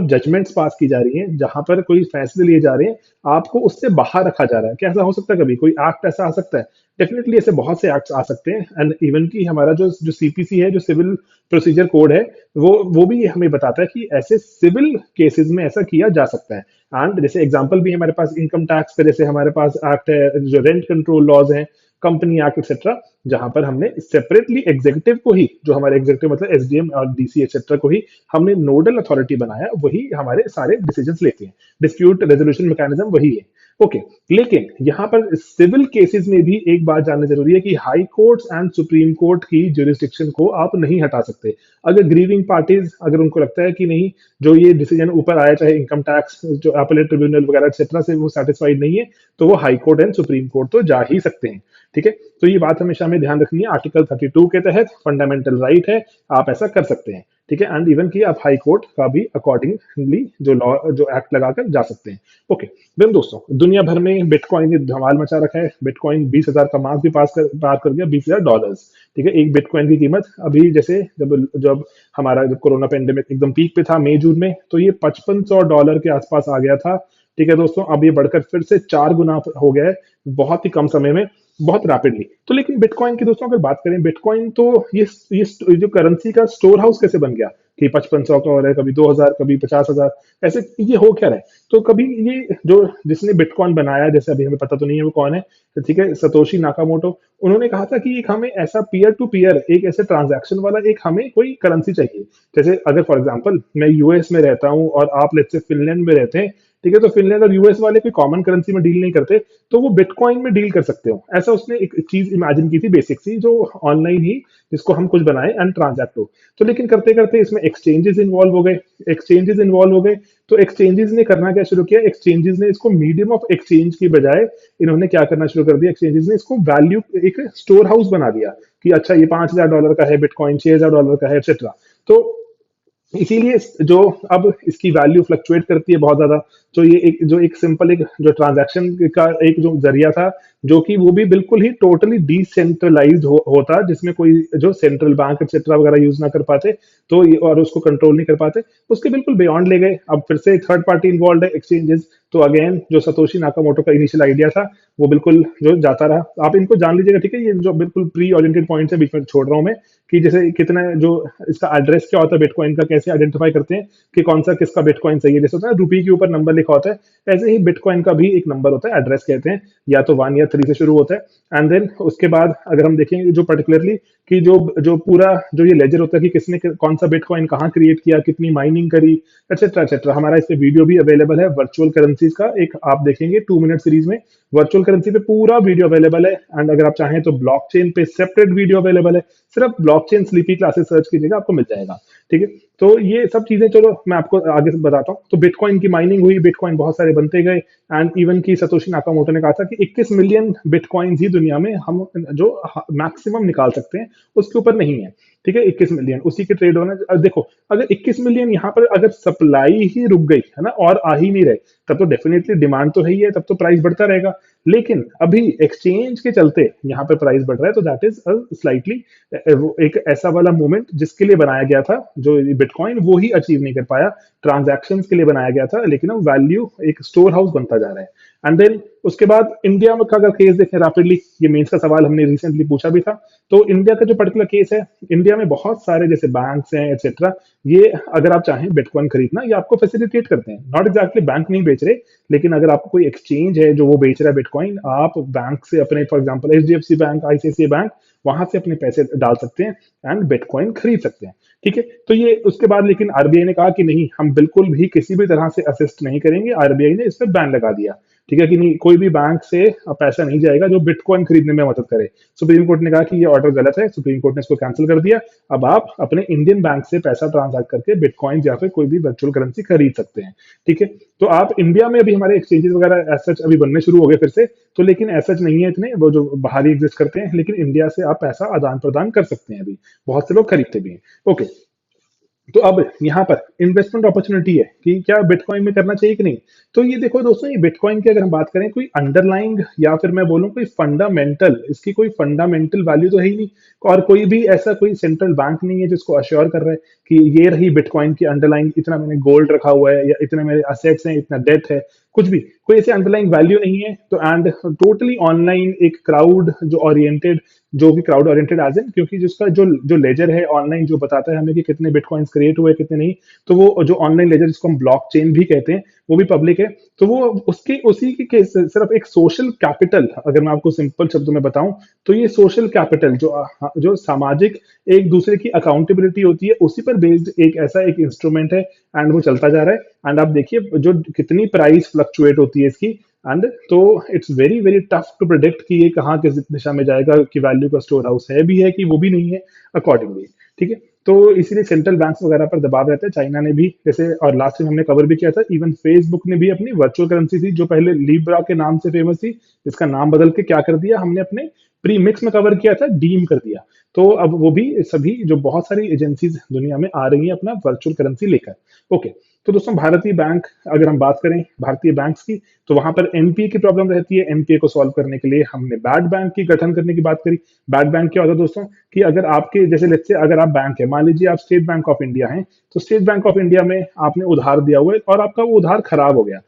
जजमेंट्स पास की जा रही हैं, जहां पर कोई फैसले लिए जा रहे हैं, आपको उससे बाहर रखा जा रहा है? क्या ऐसा हो सकता है? कभी कोई एक्ट ऐसा आ सकता है? डेफिनेटली ऐसे बहुत से एक्ट्स आ सकते हैं। एंड इवन की हमारा जो जो CPC है, जो सिविल प्रोसीजर कोड है, वो भी हमें बताता है कि ऐसे सिविल केसेस में ऐसा किया जा सकता है। एंड जैसे एग्जांपल भी हमारे पास इनकम टैक्स पे, जैसे हमारे पास एक्ट है जो रेंट कंट्रोल लॉज हैं, कंपनी एक्ट एक्सेट्रा, जहां पर हमने सेपरेटली एग्जीक्यूटिव को ही, जो हमारे एग्जीक्यूटिव मतलब SDM और DC एक्सेट्रा को ही हमने नोडल अथॉरिटी बनाया, वही हमारे सारे डिसीजंस लेते हैं। डिस्प्यूट रेजोल्यूशन मैकेनिज्म वही है। ओके, लेकिन यहाँ पर सिविल केसेस में भी एक बात जानना जरूरी है कि high courts and supreme court की ज्यूरिसडिक्शन को आप नहीं हटा सकते। अगर ग्रीविंग पार्टीज, अगर उनको लगता है कि नहीं, जो ये डिसीजन ऊपर आया, चाहे इनकम टैक्स जो अपीलेट ट्रिब्यूनल वगैरह एक्सेट्रा से वो सेटिस्फाइड नहीं है, तो वो high court and supreme court तो जा ही सकते हैं। ठीक है, तो ये बात हमेशा हमें ध्यान रखनी है। आर्टिकल 32 के तहत फंडामेंटल राइट है, आप ऐसा कर सकते हैं। ठीक है, एंड इवन की आप हाई कोर्ट का भी अकॉर्डिंगली जो लॉ जो एक्ट लगाकर जा सकते हैं। ओके, देन दोस्तों दुनिया भर में बिटकॉइन ने धमाल मचा रखा है। बिटकॉइन 20,000 का मार्क भी पार कर गया, $20,000। ठीक है, एक बिटकॉइन की कीमत अभी जैसे जब जब हमारा जब कोरोना पेंडेमिक एकदम पीक पे था मई जून में, तो ये $5500 के आसपास आ गया था। ठीक है दोस्तों, अब ये बढ़कर फिर से 4 गुना हो गया है बहुत ही कम समय में। बहुत रैपिडली। तो लेकिन बिटकॉइन की दोस्तों अगर बात करें, बिटकॉइन तो ये जो करेंसी का स्टोर हाउस कैसे बन गया कि 5500 का हो रहा है, कभी 2000, कभी 50,000, ऐसे ये हो क्या रहा है। तो कभी ये जो जिसने बिटकॉइन बनाया, जैसे अभी हमें पता तो नहीं है वो कौन है, तो ठीक है, सतोशी नाकामोटो, उन्होंने कहा था कि एक हमें ऐसा पीयर टू पीयर, एक ऐसे ट्रांजैक्शन वाला एक हमें कोई करेंसी चाहिए। जैसे अगर फॉर एग्जांपल मैं यूएस में रहता हूँ और आप लेट्स से फिनलैंड में रहते हैं, ठीक है, तो फिनलैंड और यूएस वाले कोई कॉमन करेंसी में डील नहीं करते, तो वो बिटकॉइन में डील कर सकते हो। ऐसा उसने एक चीज इमेजिन की थी बेसिक सी, जो ऑनलाइन ही जिसको हम कुछ बनाए एंड ट्रांजैक्ट हो। तो लेकिन करते करते इसमें एक्सचेंजेस इन्वॉल्व हो गए, एक्सचेंजेस इन्वॉल्व हो गए। तो एक्सचेंजेस ने करना क्या शुरू किया, एक्सचेंजेस ने इसको मीडियम ऑफ एक्सचेंज की बजाय इन्होंने क्या करना शुरू कर दिया, एक्सचेंजेस ने इसको वैल्यू एक स्टोर हाउस बना दिया कि अच्छा ये $5,000 का है बिटकॉइन, $6,000 का है, एक्सेट्रा। तो इसीलिए जो अब इसकी वैल्यू फ्लक्चुएट करती है बहुत ज्यादा। जो एक सिंपल एक जो ट्रांजैक्शन का एक जो जरिया था, जो कि वो भी बिल्कुल ही टोटली डिसेंट्रलाइज्ड होता, जिसमें कोई जो सेंट्रल बैंक एक्सेट्रा वगैरह यूज ना कर पाते, तो और उसको कंट्रोल नहीं कर पाते, उसके बिल्कुल बियॉन्ड ले गए। अब फिर से थर्ड पार्टी इन्वॉल्व है, एक्सचेंजेस। तो अगेन जो सतोशी नाकामोटो का इनिशियल आइडिया था, वो बिल्कुल जो जाता रहा। आप इनको जान लीजिएगा, ठीक है, ये जो बिल्कुल प्री ओरिएंटेड पॉइंट है, बीच में छोड़ रहा हूं मैं, कि जैसे कितना जो इसका एड्रेस क्या होता है बिटकॉइन का, कैसे आइडेंटिफाई करते हैं कि कौन सा किसका बिटकॉइन सही है। जैसे होता है रुपये के ऊपर नंबर लिखा होता है, ऐसे ही बिटकॉइन का भी एक नंबर होता है, एड्रेस कहते हैं, या तो 1 या 3 से शुरू होता है। एंड देन उसके बाद अगर हम देखेंगे जो पर्टिकुलरली कि जो जो पूरा जो ये लेजर होता है कि किसने कौन सा बिटकॉइन कहाँ क्रिएट किया, कितनी माइनिंग करी, एक्सेट्रा एक्सेट्रा, हमारा इस पे वीडियो भी अवेलेबल है वर्चुअल करेंसीज का, एक आप देखेंगे 2 मिनट सीरीज में वर्चुअल करेंसी पे पूरा वीडियो अवेलेबल है। एंड अगर आप चाहें तो ब्लॉकचेन पे सेपरेट वीडियो अवेलेबल है, सिर्फ ब्लॉकचेन स्लीपी क्लासेस सर्च कीजिएगा, आपको मिल जाएगा। ठीक है, तो ये सब चीजें चलो मैं आपको आगे से बताता हूँ। तो बिटकॉइन की माइनिंग हुई, बिटकॉइन बहुत सारे बनते गए, एंड इवन की सतोशी नाकामोटो ने कहा था कि 21 मिलियन बिटकॉइन ही दुनिया में हम जो मैक्सिमम निकाल सकते हैं, उसके ऊपर नहीं है। ठीक है, 21 मिलियन उसी के ट्रेड होना। अब देखो, अगर 21 मिलियन यहाँ पर अगर सप्लाई ही रुक गई है ना, और आ ही नहीं रहे, तब तो डेफिनेटली डिमांड तो है ही है, तब तो प्राइस बढ़ता रहेगा। लेकिन अभी एक्सचेंज के चलते यहाँ पे प्राइस बढ़ रहा है, तो दैट इज स्लाइटली एक ऐसा वाला मोमेंट जिसके लिए बनाया गया था, जो बिटकॉइन वो ही अचीव नहीं कर पाया। ट्रांजैक्शंस के लिए बनाया गया था, लेकिन अब वैल्यू एक स्टोर हाउस बनता जा रहा है। एंड देन उसके बाद इंडिया में का अगर केस देखें रैपिडली, ये मेंस का सवाल हमने रिसेंटली पूछा भी था। तो इंडिया का जो पर्टिकुलर केस है, इंडिया में बहुत सारे जैसे बैंक्स हैं एक्सेट्रा, ये अगर आप चाहें बिटकॉइन खरीदना, ये आपको फैसिलिटेट करते हैं। नॉट एग्जैक्टली बैंक नहीं बेच रहे, लेकिन अगर आपको कोई एक्सचेंज है जो वो बेच रहा है बिटकॉइन, आप बैंक से अपने for example HDFC bank, ICICI bank, वहां से अपने पैसे डाल सकते हैं एंड बिटकॉइन खरीद सकते हैं। ठीक है, तो ये उसके बाद लेकिन आरबीआई ने कहा कि नहीं, हम बिल्कुल भी किसी भी तरह से असिस्ट नहीं करेंगे। आरबीआई ने इस पर बैन लगा दिया। ठीक है कि नहीं, कोई भी बैंक से पैसा नहीं जाएगा जो बिटकॉइन खरीदने में मदद करे। सुप्रीम कोर्ट ने कहा कि ये ऑर्डर गलत है, सुप्रीम कोर्ट ने इसको कैंसिल कर दिया। अब आप अपने इंडियन बैंक से पैसा ट्रांसैक्ट करके बिटकॉइन या फिर कोई भी वर्चुअल करेंसी खरीद सकते हैं। ठीक है, तो आप इंडिया में अभी हमारे एक्सचेंजेस वगैरह एज सच अभी बनने शुरू हो गए फिर से, तो लेकिन एज सच नहीं है इतने, वो जो बाहर ही एग्जिस्ट करते हैं, लेकिन इंडिया से आप पैसा आदान प्रदान कर सकते हैं, अभी बहुत से लोग खरीदते भी हैं। ओके, तो अब यहाँ पर इन्वेस्टमेंट अपॉर्चुनिटी है कि क्या बिटकॉइन में करना चाहिए कि नहीं। तो ये देखो दोस्तों, ये बिटकॉइन की अगर हम बात करें, कोई अंडरलाइंग या फिर मैं बोलूँ कोई फंडामेंटल, इसकी कोई फंडामेंटल वैल्यू तो है ही नहीं। और कोई भी ऐसा कोई सेंट्रल बैंक नहीं है जिसको अश्योर कर रहा है कि ये रही बिटकॉइन की अंडरलाइंग, इतना मैंने गोल्ड रखा हुआ है, या इतने मेरे असेट्स हैं, इतना डेट है, कुछ भी कोई ऐसे अंडरलाइंग वैल्यू नहीं है। तो एंड टोटली ऑनलाइन एक क्राउड जो ओरिएंटेड, जो कि क्राउड ओरिएंटेड एज इन, क्योंकि जिसका जो जो लेजर है ऑनलाइन, जो बताता है हमें कि कितने बिटकॉइंस क्रिएट हुए कितने नहीं, तो वो जो ऑनलाइन लेजर जिसको हम ब्लॉकचेन भी कहते हैं, वो भी पब्लिक है। तो वो उसके उसी के केस सिर्फ एक सोशल कैपिटल, अगर मैं आपको सिंपल शब्दों में बताऊं, तो ये सोशल कैपिटल जो सामाजिक एक दूसरे की अकाउंटेबिलिटी होती है, उसी पर बेस्ड एक ऐसा एक इंस्ट्रूमेंट है। एंड वो चलता जा रहा है। एंड आप देखिए जो कितनी प्राइस फ्लक्चुएट होती है इसकी। एंड तो it's very very tough to predict कि ये कहाँ किस दिशा में जाएगा, कि वैल्यू का स्टोर हाउस है भी है कि वो भी नहीं है अकॉर्डिंगली। ठीक है, तो इसीलिए सेंट्रल बैंक्स वगैरह पर दबाव रहता है। चाइना ने भी जैसे, और लास्ट टाइम हमने कवर भी किया था, इवन फेसबुक ने भी अपनी वर्चुअल करेंसी थी जो पहले लिब्रा के नाम से फेमस थी, इसका नाम बदल के क्या कर दिया हमने अपने प्री मिक्स में कवर किया था, डीम कर दिया। तो अब वो भी सभी जो बहुत सारी एजेंसीज दुनिया में आ रही हैं अपना वर्चुअल करेंसी लेकर। ओके, तो दोस्तों भारतीय बैंक, अगर हम बात करें भारतीय बैंक्स की, तो वहां पर एनपीए की प्रॉब्लम रहती है। एनपीए को सॉल्व करने के लिए हमने बैड बैंक की गठन करने की बात करी। बैड बैंक क्या होता है दोस्तों, कि अगर आपके जैसे लेट्स से अगर आप बैंक है, मान लीजिए आप स्टेट बैंक ऑफ इंडिया हैं, तो स्टेट बैंक ऑफ इंडिया में आपने उधार दिया हुआ है और आपका वो उधार खराब हो गया।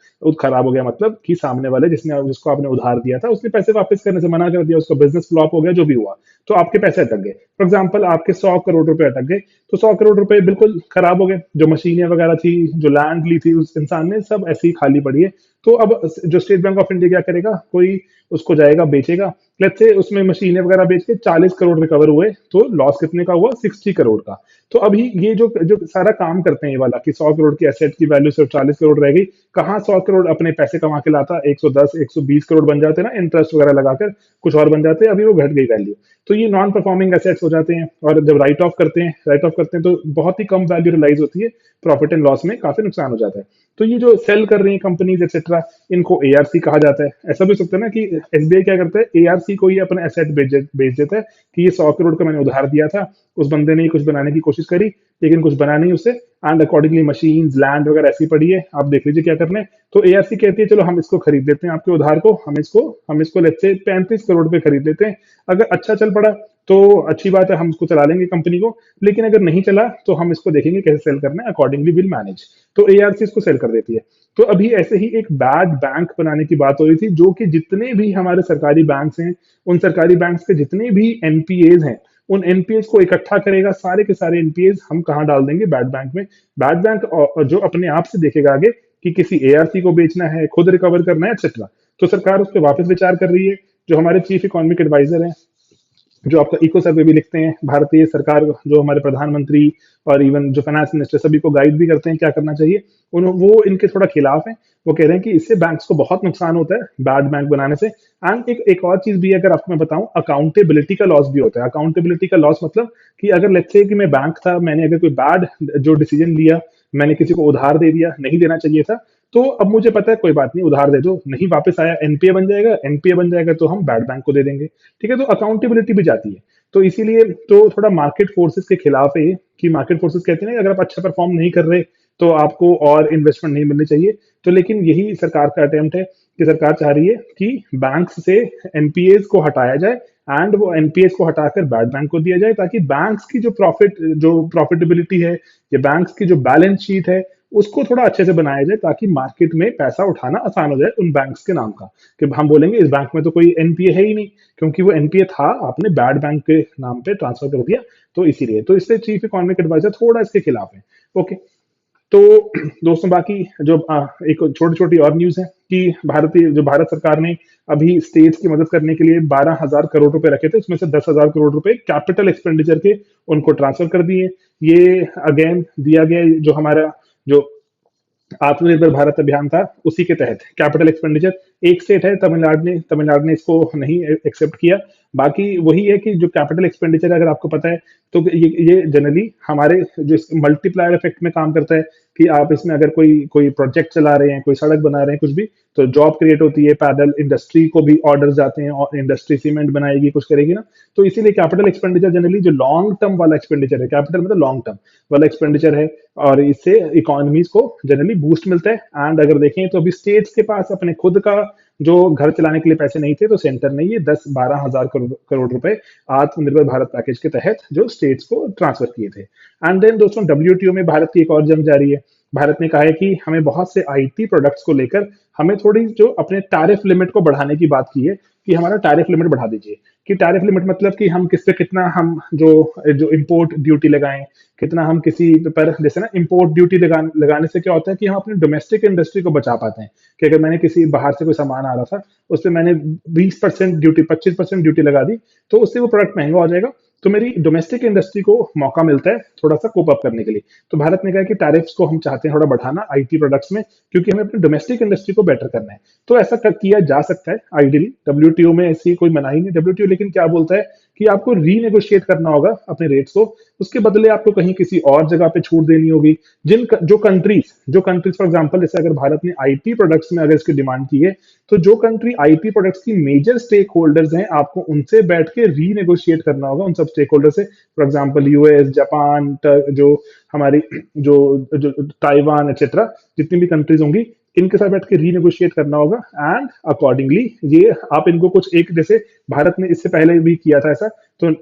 खराब हो गया मतलब कि सामने वाले जिसको आपने उधार दिया था उसने पैसे वापस करने से मना कर दिया, उसका बिजनेस फ्लॉप हो गया, जो भी हुआ, तो आपके पैसे अटक गए। फॉर एग्जाम्पल आपके 100 करोड़ रुपए अटक गए, तो 100 करोड़ रुपए बिल्कुल खराब हो गए। जो मशीनें वगैरह थी, जो लैंड ली थी उस इंसान ने, सब ऐसी ही खाली पड़ी है। तो अब जो स्टेट बैंक ऑफ इंडिया क्या करेगा, कोई उसको जाएगा बेचेगा। लेट्स से उसमें मशीनें वगैरह बेच के 40 करोड़ रिकवर हुए, तो लॉस कितने का हुआ, 60 करोड़ का। तो अभी ये जो जो सारा काम करते हैं ये वाला, कि 100 करोड़ की एसेट की वैल्यू सिर्फ 40 करोड़ रह गई, कहाँ 100 करोड़ अपने पैसे कमा के लाता, 110 120 करोड़ बन जाते ना इंटरेस्ट वगैरह लगाकर, कुछ और बन जाते, अभी वो घट गई वैल्यू। तो ये नॉन परफॉर्मिंग एसेट्स हो जाते हैं, और जब राइट ऑफ करते हैं तो बहुत ही कम वैल्यू रिलाइज होती है, प्रॉफिट एंड लॉस में काफी नुकसान हो जाता है। तो ये जो सेल कर रही है कंपनीज एक्सेट्रा, इनको एआरसी कहा जाता है। ऐसा भी हो सकता है ना कि एसबीआई क्या करता है, एआरसी को ही अपना एसेट बेच देता है, कि ये 100 करोड़ का मैंने उधार दिया था, उस बंदे ने कुछ बनाने की कोशिश करी लेकिन कुछ बना नहीं उससे, एंड अकॉर्डिंगली मशीन लैंड वगैरह ऐसी पड़ी है, आप देख लीजिए क्या करना है। तो एआरसी कहती है चलो हम इसको खरीद लेते हैं, आपके उधार को हम इसको लेट्स से 35 करोड़ पे खरीद लेते हैं। अगर अच्छा चल पड़ा तो अच्छी बात है, हम उसको चला लेंगे कंपनी को। लेकिन अगर नहीं चला तो हम इसको देखेंगे कैसे सेल करना है, अकॉर्डिंगली विल मैनेज। तो एआरसी इसको सेल कर देती है। तो अभी ऐसे ही एक बैड बैंक बनाने की बात हो रही थी, जो कि जितने भी हमारे सरकारी बैंक्स हैं, उन सरकारी बैंक्स के जितने भी एनपीएज हैं, उन एनपीएज को इकट्ठा करेगा, सारे के सारे एनपीएज हम कहाँ डाल देंगे, बैड बैंक में। बैड बैंक जो अपने आप से देखेगा आगे कि किसी एआरसी को बेचना है, खुद रिकवर करना है, एक्सेट्रा, तो सरकार उस पर वापस विचार कर रही है। जो हमारे चीफ इकोनॉमिक एडवाइजर हैं, जो आपका इको सर्वे भी लिखते हैं, भारतीय सरकार जो हमारे प्रधानमंत्री और इवन जो फाइनेंस मिनिस्टर सभी को गाइड भी करते हैं क्या करना चाहिए, वो इनके थोड़ा खिलाफ हैं। वो कह रहे हैं कि इससे बैंक्स को बहुत नुकसान होता है बैड बैंक बनाने से। एंड एक और चीज भी है, अगर आपको मैं बताऊं, अकाउंटेबिलिटी का लॉस भी होता है। अकाउंटेबिलिटी का लॉस मतलब कि अगर लेट्स से कि मैं बैंक था, मैंने अगर कोई बैड जो डिसीजन लिया, मैंने किसी को उधार दे दिया, नहीं देना चाहिए था, तो अब मुझे पता है कोई बात नहीं, उधार दे दो, नहीं वापस आया, एनपीए बन जाएगा, एनपीए बन जाएगा तो हम बैड बैंक को दे देंगे। ठीक है, तो अकाउंटेबिलिटी भी जाती है। तो इसीलिए तो थोड़ा मार्केट फोर्सेस के खिलाफ है ये, कि मार्केट फोर्सेस कहते हैं ना, अगर आप अच्छा परफॉर्म नहीं कर रहे तो आपको और इन्वेस्टमेंट नहीं मिलनी चाहिए। तो लेकिन यही सरकार का अटेम्प्ट है, कि सरकार चाह रही है कि बैंक्स से एनपीएस को हटाया जाए, एंड वो एनपीएस को हटाकर बैड बैंक को दिया जाए, ताकि बैंक्स की जो प्रॉफिटेबिलिटी है, या बैंक्स की जो बैलेंस शीट है, उसको थोड़ा अच्छे से बनाया जाए, ताकि मार्केट में पैसा उठाना आसान हो जाए उन बैंक्स के नाम का। कि हम बोलेंगे इस बैंक में तो कोई एनपीए है ही नहीं, क्योंकि वो एनपीए था, आपने बैड बैंक के नाम पे ट्रांसफर कर दिया। तो इसीलिए तो इससे चीफ इकोनॉमिक एडवाइजर थोड़ा इसके खिलाफ है। ओके, तो दोस्तों बाकी जो एक छोटी छोटी और न्यूज है, कि भारत सरकार ने अभी स्टेट्स की मदद करने के लिए 12,000 करोड़ रुपए रखे थे, उसमें से 10,000 करोड़ रुपए कैपिटल एक्सपेंडिचर के उनको ट्रांसफर कर दिए। ये अगेन दिया गया जो हमारा जो आत्मनिर्भर भारत अभियान था, उसी के तहत कैपिटल एक्सपेंडिचर। एक स्टेट है तमिलनाडु ने इसको नहीं एक्सेप्ट किया। बाकी वही है कि जो कैपिटल एक्सपेंडिचर, अगर आपको पता है, तो ये जनरली हमारे जो मल्टीप्लायर इफेक्ट में काम करता है, कि आप इसमें अगर कोई कोई प्रोजेक्ट चला रहे हैं, कोई सड़क बना रहे हैं, कुछ भी, तो जॉब क्रिएट होती है, पैदल इंडस्ट्री को भी ऑर्डर जाते हैं, और इंडस्ट्री सीमेंट बनाएगी, कुछ करेगी ना। तो इसीलिए कैपिटल एक्सपेंडिचर जनरली जो लॉन्ग टर्म वाला एक्सपेंडिचर है, कैपिटल मतलब लॉन्ग टर्म वाला एक्सपेंडिचर है, और इससे इकोनॉमीज को जनरली बूस्ट मिलता है। एंड अगर देखें तो अभी स्टेट्स के पास अपने खुद का जो घर चलाने के लिए पैसे नहीं थे, तो सेंटर ने ये 10-12 हजार करोड़ रुपए आत्मनिर्भर भारत पैकेज के तहत जो स्टेट्स को ट्रांसफर किए थे। एंड देन दोस्तों डब्ल्यूटीओ में भारत की एक और जंग जारी है। भारत ने कहा है कि हमें बहुत से आईटी प्रोडक्ट्स को लेकर हमें थोड़ी जो अपने टैरिफ लिमिट को बढ़ाने की बात की है, कि हमारा टैरिफ लिमिट बढ़ा दीजिए। कि टैरिफ लिमिट मतलब कि हम किस पे कितना हम जो जो इम्पोर्ट ड्यूटी लगाएं, कितना हम किसी पर, जैसे ना इम्पोर्ट ड्यूटी लगाने से क्या होता है कि हम अपनी डोमेस्टिक इंडस्ट्री को बचा पाते हैं। कि अगर मैंने किसी बाहर से कोई सामान आ रहा था, उस पर मैंने 20% ड्यूटी, 25% ड्यूटी लगा दी, तो उससे वो प्रोडक्ट महंगा हो जाएगा। तो मेरी डोमेस्टिक इंडस्ट्री को मौका मिलता है थोड़ा सा कोप अप करने के लिए। तो भारत ने कहा कि टैरिफ्स को हम चाहते हैं थोड़ा बढ़ाना आईटी प्रोडक्ट्स में, क्योंकि हमें अपनी डोमेस्टिक इंडस्ट्री को बेटर करना है। तो ऐसा किया जा सकता है आइडियली, डब्ल्यूटीओ में ऐसी कोई मनाही नहीं। डब्ल्यूटीओ लेकिन क्या बोलता है कि आपको रीनेगोशिएट करना होगा अपने रेट्स को, उसके बदले आपको कहीं किसी और जगह पे छूट देनी होगी। जो कंट्रीज फॉर एग्जांपल, जैसे अगर भारत ने आईटी प्रोडक्ट्स में अगर इसकी डिमांड की है, तो जो कंट्री आईटी प्रोडक्ट्स की मेजर स्टेक होल्डर्स हैं, आपको उनसे बैठ के रीनेगोशिएट करना होगा उन सब स्टेक होल्डर से। फॉर एग्जाम्पल यूएस, जापान, जो हमारी जो जो ताइवान एक्सेट्रा, जितनी भी कंट्रीज होंगी, इनके साथ बैठ के रीनेगोशिएट करना होगा। एंड अकॉर्डिंगली ये आप इनको कुछ एक, जैसे भारत ने इससे पहले भी किया था ऐसा, तो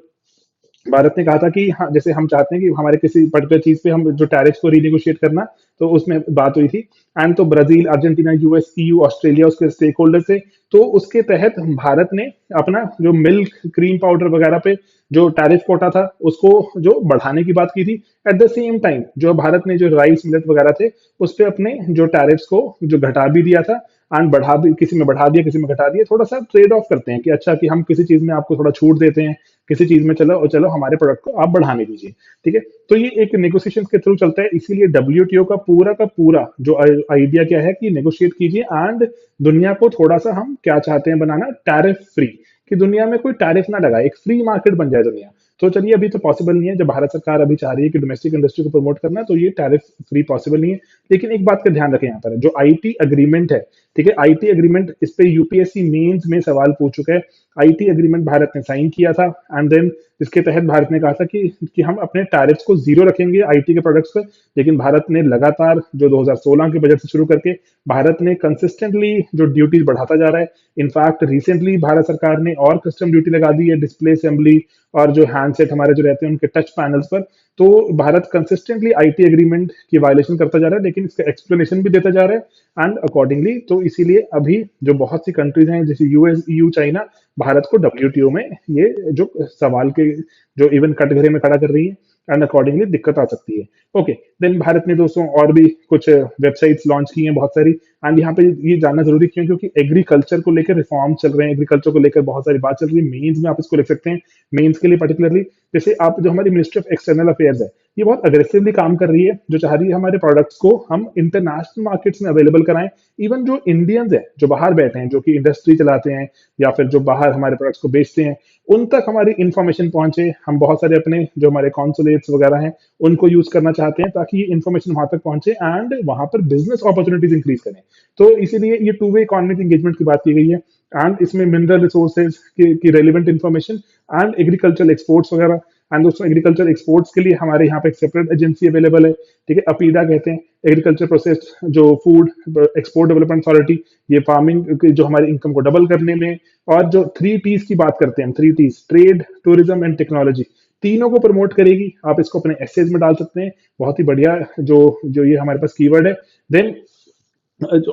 भारत ने कहा था कि हाँ, जैसे हम चाहते हैं कि हमारे किसी पर्टिकुलर चीज पे हम जो टैरिफ को रीनेगोशिएट करना, तो उसमें बात हुई थी। एंड तो Brazil, Argentina, US, EU, Australia उसके स्टेक होल्डर थे। तो उसके तहत भारत ने अपना जो मिल्क, क्रीम पाउडर वगैरह पे जो टैरिफ कोटा था, उसको जो बढ़ाने की बात की थी। एट द सेम टाइम जो भारत ने जो राइस, मिलेट वगैरह थे, उस पे अपने जो टैरिफ्स को जो घटा भी दिया था। एंड बढ़ा भी, किसी में बढ़ा दिया, किसी में घटा दिया, थोड़ा सा ट्रेड ऑफ करते हैं कि अच्छा, कि हम किसी चीज में आपको थोड़ा छूट देते हैं, किसी चीज में चलो चलो हमारे प्रोडक्ट को आप बढ़ाने दीजिए। ठीक है, तो ये एक नेगोशिएशन के थ्रू चलता है। इसीलिए डब्ल्यूटीओ का पूरा जो आइडिया क्या है कि नेगोशिएट कीजिए एंड दुनिया को थोड़ा सा हम क्या चाहते हैं बनाना, टैरिफ फ्री, कि दुनिया में कोई टैरिफ ना लगाए, एक फ्री मार्केट बन जाए दुनिया। तो चलिए, अभी तो पॉसिबल नहीं है, जब भारत सरकार अभी चाह रही है कि डोमेस्टिक इंडस्ट्री को प्रमोट करना, तो ये टैरिफ फ्री पॉसिबल नहीं है। लेकिन एक बात का ध्यान रखें, यहाँ पर जो आईटी अग्रीमेंट है, ठीक है, आईटी एग्रीमेंट, इस पे यूपीएससी मेंस में सवाल पूछ चुका है। आईटी एग्रीमेंट भारत ने साइन किया था, एंड देन इसके तहत भारत ने कहा था कि हम अपने टैरिफ्स को जीरो रखेंगे आईटी के प्रोडक्ट्स पर। लेकिन भारत ने लगातार जो 2016 के बजट से शुरू करके भारत ने कंसिस्टेंटली जो ड्यूटीज बढ़ाता जा रहा है। इनफैक्ट रिसेंटली भारत सरकार ने और कस्टम ड्यूटी लगा दी है डिस्प्ले असेंबली और जो हैंडसेट हमारे जो रहते हैं उनके टच पैनल्स पर। तो भारत कंसिस्टेंटली आईटी एग्रीमेंट की वायलेशन करता जा रहा है, लेकिन इसका एक्सप्लेनेशन भी देता जा रहा है एंड अकॉर्डिंगली। तो इसीलिए अभी जो बहुत सी कंट्रीज हैं, जैसे यूएस, ईयू, चाइना, भारत को डब्ल्यूटीओ में ये जो सवाल के जो इवन कटघरे में खड़ा कर रही है, एंड अकॉर्डिंगली दिक्कत आ सकती है। ओके, देन भारत ने दोस्तों और भी कुछ वेबसाइट्स लॉन्च की हैं बहुत सारी। एंड यहाँ पे ये जानना जरूरी क्यों, क्योंकि एग्रीकल्चर को लेकर रिफॉर्म चल रहे हैं, एग्रीकल्चर को लेकर बहुत सारी बात चल रही है। मेंस में आप इसको लिख सकते हैं, मेंस के लिए पर्टिकुलरली। जैसे आप, जो हमारी मिनिस्ट्री ऑफ एक्सटर्नल अफेयर्स है, ये बहुत अग्रेसिवली काम कर रही है, जो चाह रही है हमारे प्रोडक्ट्स को हम इंटरनेशनल मार्केट्स में अवेलेबल कराएं। इवन जो इंडियंस हैं जो बाहर बैठे हैं, जो कि इंडस्ट्री चलाते हैं या फिर जो बाहर हमारे प्रोडक्ट्स को बेचते हैं, उन तक हमारी इंफॉर्मेशन पहुंचे। हम बहुत सारे अपने जो हमारे कॉन्सुलेट्स वगैरह हैं उनको यूज करना चाहते हैं, ताकि ये इन्फॉर्मेशन वहां तक पहुंचे एंड वहां पर बिजनेस अपॉर्चुनिटीज इंक्रीज करें। तो इसीलिए ये टू वे इकोनॉमिक एंगेजमेंट की बात की गई है। एंड इसमें मिनरल रिसोर्सेज की relevant information and agriculture exports वगैरह। एंड दोस्तों, एग्रीकल्चर एक्सपोर्ट्स के लिए हमारे यहाँ पे एक सेपरेट एजेंसी अवेलेबल है, ठीक है, अपीडा कहते हैं, एग्रीकल्चर प्रोसेस जो फूड एक्सपोर्ट डेवलपमेंट अथॉरिटी। ये फार्मिंग की जो हमारी इनकम को डबल करने में, और जो 3 Ts की बात करते हैं, 3 Ts, trade, tourism and technology, तीनों को प्रमोट करेगी। आप इसको अपने एसेज में डाल सकते हैं, बहुत ही बढ़िया जो जो ये हमारे पास कीवर्ड है। देन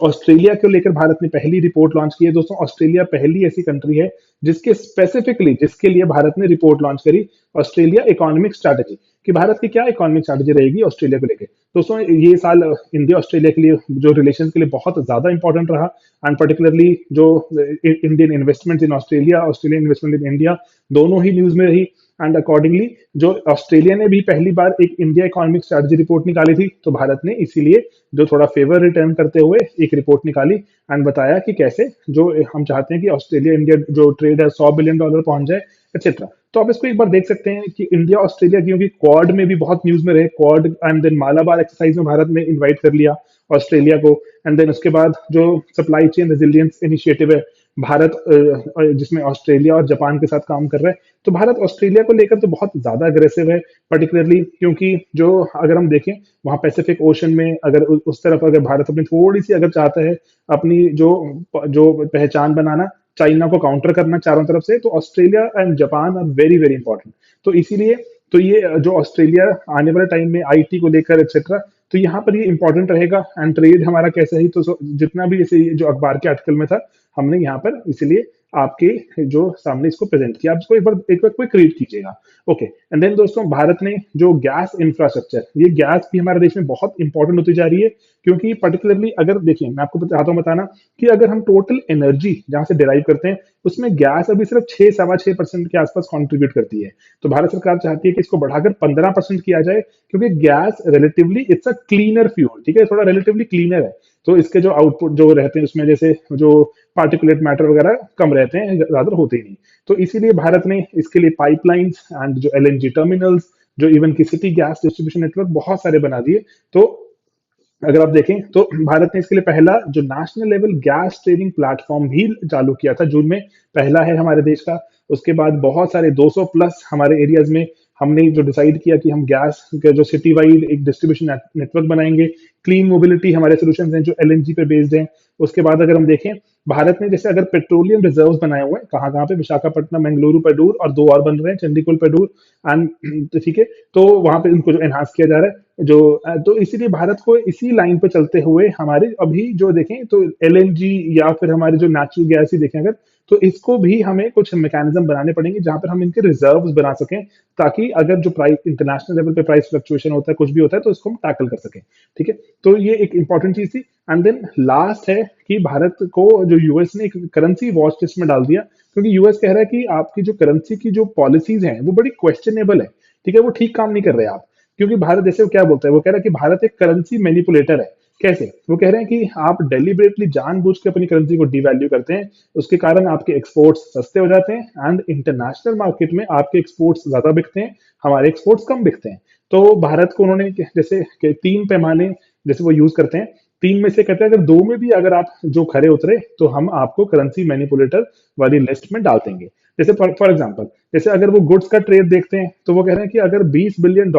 ऑस्ट्रेलिया को लेकर भारत ने पहली रिपोर्ट लॉन्च की है दोस्तों। ऑस्ट्रेलिया पहली ऐसी कंट्री है जिसके स्पेसिफिकली, जिसके लिए भारत ने रिपोर्ट लॉन्च करी, ऑस्ट्रेलिया इकोनॉमिक स्ट्रैटेजी, कि भारत की क्या इकोनॉमिक स्ट्रैटेजी रहेगी ऑस्ट्रेलिया को लेकर। दोस्तों, ये साल इंडिया ऑस्ट्रेलिया के लिए जो रिलेशन के लिए बहुत ज्यादा इंपॉर्टेंट रहा। एंड पर्टिकुलरली जो Indian investment in Australia, Australian investment in India, दोनों ही न्यूज में रही। एंड अकॉर्डिंगली जो ऑस्ट्रेलिया ने भी पहली बार एक इंडिया इकोनॉमिक स्ट्रैटेजी रिपोर्ट निकाली थी, तो भारत ने इसीलिए जो थोड़ा फेवर रिटर्न करते हुए एक रिपोर्ट निकाली एंड बताया कि कैसे जो हम चाहते हैं कि ऑस्ट्रेलिया इंडिया जो ट्रेड है $100 बिलियन पहुंच जाए, एक्सेट्रा। तो आप इसको एक बार देख सकते हैं कि इंडिया ऑस्ट्रेलिया, क्योंकि क्वाड में भी बहुत न्यूज में रहे, Quad and then Malabar exercise में भारत ने इन्वाइट कर लिया ऑस्ट्रेलिया को। एंड देन उसके बाद जो सप्लाई चेन रेजिलियंस इनिशिएटिव है भारत, जिसमें ऑस्ट्रेलिया और जापान के साथ काम कर रहा है। तो भारत ऑस्ट्रेलिया को लेकर तो बहुत ज्यादा अग्रेसिव है, पर्टिकुलरली क्योंकि जो अगर हम देखें वहां पैसिफिक ओशन में, अगर उस तरफ अगर भारत अपनी थोड़ी सी अगर चाहता है अपनी जो जो पहचान बनाना, चाइना को काउंटर करना चारों तरफ से, तो Australia and Japan are very very important. तो इसीलिए तो ये जो ऑस्ट्रेलिया आने वाले टाइम में आईटी को लेकर एक्सेट्रा, तो यहाँ पर ये इंपॉर्टेंट रहेगा। एंड ट्रेड हमारा कैसा ही, तो जितना भी जैसे जो अखबार के आर्टिकल में था, हमने यहाँ पर इसीलिए आपके जो सामने इसको प्रेजेंट किया। आप इसको एक बार क्विक रीड कीजिएगा। ओके, एंड देन दोस्तों, भारत ने जो गैस इंफ्रास्ट्रक्चर, ये गैस भी हमारे देश में बहुत इंपॉर्टेंट होती जा रही है, क्योंकि पर्टिकुलरली अगर देखिए, मैं आपको चाहता हूँ बताना कि अगर हम टोटल एनर्जी जहां से डिराइव करते हैं, उसमें गैस अभी सिर्फ 6-6.25% के आसपास कंट्रीब्यूट करती है। तो भारत सरकार चाहती है कि इसको बढ़ाकर 15% किया जाए, क्योंकि gas relatively it's a cleaner fuel, ठीक है, थोड़ा रिलेटिवली क्लीनर है। तो इसके जो आउटपुट जो रहते हैं उसमें, जैसे जो पार्टिकुलेट मैटर वगैरह कम रहते हैं, ज्यादा होते ही नहीं। तो इसीलिए भारत ने इसके लिए पाइपलाइंस एंड जो एलएनजी टर्मिनल्स, जो इवन की सिटी गैस डिस्ट्रीब्यूशन नेटवर्क बहुत सारे बना दिए। तो अगर आप देखें तो भारत ने इसके लिए पहला जो national level gas trading platform भी चालू किया था जून में, पहला है हमारे देश का। उसके बाद बहुत सारे 200 प्लस हमारे एरियाज में हमने जो डिसाइड किया कि हम गैस का जो सिटी वाइड एक डिस्ट्रीब्यूशन नेटवर्क बनाएंगे। क्लीन मोबिलिटी हमारे सोल्यूशन हैं जो एलएनजी पे बेस्ड हैं। उसके बाद अगर हम देखें, भारत ने जैसे अगर पेट्रोलियम रिजर्व्स बनाए हुए हैं कहाँ कहाँ पे, विशाखापट्टनम, बेंगलुरु पेडूर, और दो और बन रहे हैं, चंडीगढ़ पेडूर एंड, ठीक है। तो वहां पे उनको जो एनहांस किया जा रहा है, जो तो इसीलिए भारत को इसी लाइन पे चलते हुए हमारे अभी जो देखें तो एलएनजी या फिर हमारे जो नेचुरल गैस ही देखें अगर, तो इसको भी हमें कुछ मैकेनिज्म बनाने पड़ेंगे जहां पर हम इनके रिजर्व्स बना सकें, ताकि अगर जो प्राइस इंटरनेशनल लेवल पे प्राइस फ्लक्चुएशन होता है, कुछ भी होता है, तो इसको हम टैकल कर सकें। ठीक है, तो ये एक इंपॉर्टेंट चीज थी। एंड देन लास्ट है कि भारत को जो यूएस ने एक करेंसी वॉच लिस्ट में डाल दिया, क्योंकि यूएस कह रहा है कि आपकी जो करेंसी की जो पॉलिसीज हैं वो बड़ी क्वेश्चनेबल है। ठीक है, वो ठीक काम नहीं कर रहे आप। क्योंकि भारत जैसे वो क्या बोलता है, वो कह रहा है कि भारत एक करेंसी मैनिपुलेटर है। कैसे? वो कह रहे हैं कि आप डेलिबरेटली जानबूझ के अपनी करेंसी को डिवैल्यू करते हैं, उसके कारण आपके एक्सपोर्ट्स सस्ते हो जाते हैं एंड इंटरनेशनल मार्केट में आपके एक्सपोर्ट्स ज्यादा बिकते हैं, हमारे एक्सपोर्ट्स कम बिकते हैं। तो भारत को उन्होंने जैसे कि 3 पैमाने जैसे वो यूज करते हैं, 3 में से कहते हैं अगर 2 में भी अगर आप जो खरे उतरे तो हम आपको करेंसी मैनिपुलेटर वाली लिस्ट में डाल देंगे। जैसे फॉर एग्जांपल, जैसे अगर वो गुड्स का ट्रेड देखते हैं तो वो कह रहे हैं कि अगर $20 बिलियन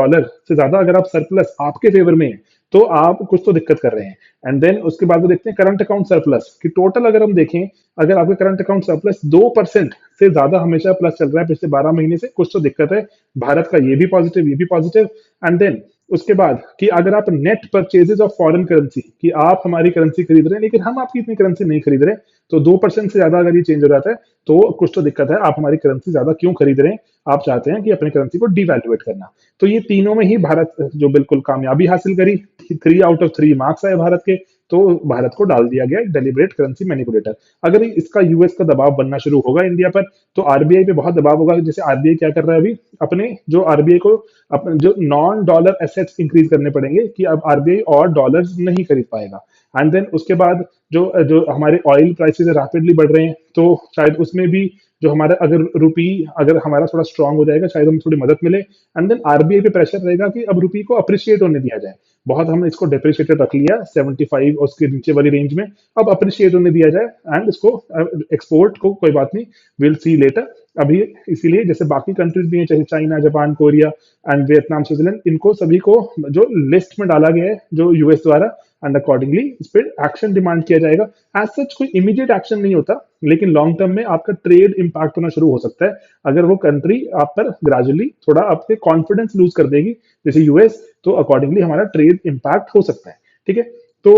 से ज्यादा अगर आप सरप्लस आपके फेवर में है तो आप कुछ तो दिक्कत कर रहे हैं। एंड देन उसके बाद वो देखते हैं करंट अकाउंट सरप्लस कि टोटल अगर हम देखें, अगर आपके करंट अकाउंट सरप्लस 2% से ज्यादा हमेशा प्लस चल रहा है पिछले 12 महीने से, कुछ तो दिक्कत है। भारत का ये भी पॉजिटिव, ये भी पॉजिटिव। एंड देन उसके बाद कि अगर आप net purchases of foreign currency, कि आप हमारी करेंसी खरीद रहे हैं लेकिन हम आपकी इतनी करेंसी नहीं खरीद रहे, तो 2% से ज्यादा अगर ये चेंज हो जाता है तो कुछ तो दिक्कत है, आप हमारी करेंसी ज्यादा क्यों खरीद रहे हैं, आप चाहते हैं कि अपनी करेंसी को डिवैल्यूएट करना। तो ये तीनों में ही भारत जो बिल्कुल कामयाबी हासिल करी, 3 आउट ऑफ 3 मार्क्स आए भारत के। तो भारत को डाल दिया गया डेलिबरेट करेंसी मैनिपुलेटर। अगर इसका यूएस का दबाव बनना शुरू होगा इंडिया पर, तो आरबीआई पे बहुत दबाव होगा। जैसे आरबीआई क्या कर रहा है अभी, अपने जो आरबीआई को अपने जो नॉन डॉलर एसेट्स इंक्रीज करने पड़ेंगे, कि अब आरबीआई और डॉलर्स नहीं खरीद पाएगा। एंड देन उसके बाद जो जो हमारे ऑयल प्राइसेस रैपिडली बढ़ रहे हैं, तो शायद उसमें भी जो हमारा अगर रुपी अगर हमारा थोड़ा स्ट्रांग हो जाएगा, शायद हमें थोड़ी मदद मिले। एंड देन आरबीआई पे प्रेशर रहेगा कि अब रुपी को अप्रिशिएट होने दिया जाए। बहुत हमने इसको डेप्रिशिएटेड रख लिया 75 और उसके नीचे वाली रेंज में, अब अप्रिशिएट होने दिया जाए एंड इसको एक्सपोर्ट को कोई बात नहीं, विल सी लेटर। अभी इसीलिए जैसे बाकी कंट्रीज भी हैं, चाहे China, Japan, Korea and Vietnam, Switzerland, इनको सभी को जो लिस्ट में डाला गया है जो यूएस द्वारा, एंड अकॉर्डिंगली इस पर एक्शन डिमांड किया जाएगा। एज सच कोई इमीडिएट एक्शन नहीं होता, लेकिन लॉन्ग टर्म में आपका ट्रेड इंपैक्ट होना शुरू हो सकता है अगर वो कंट्री आप पर ग्रेजुअली थोड़ा आपके कॉन्फिडेंस लूज कर देगी, जैसे यूएस, तो अकॉर्डिंगली हमारा ट्रेड इंपैक्ट हो सकता है। ठीक है, तो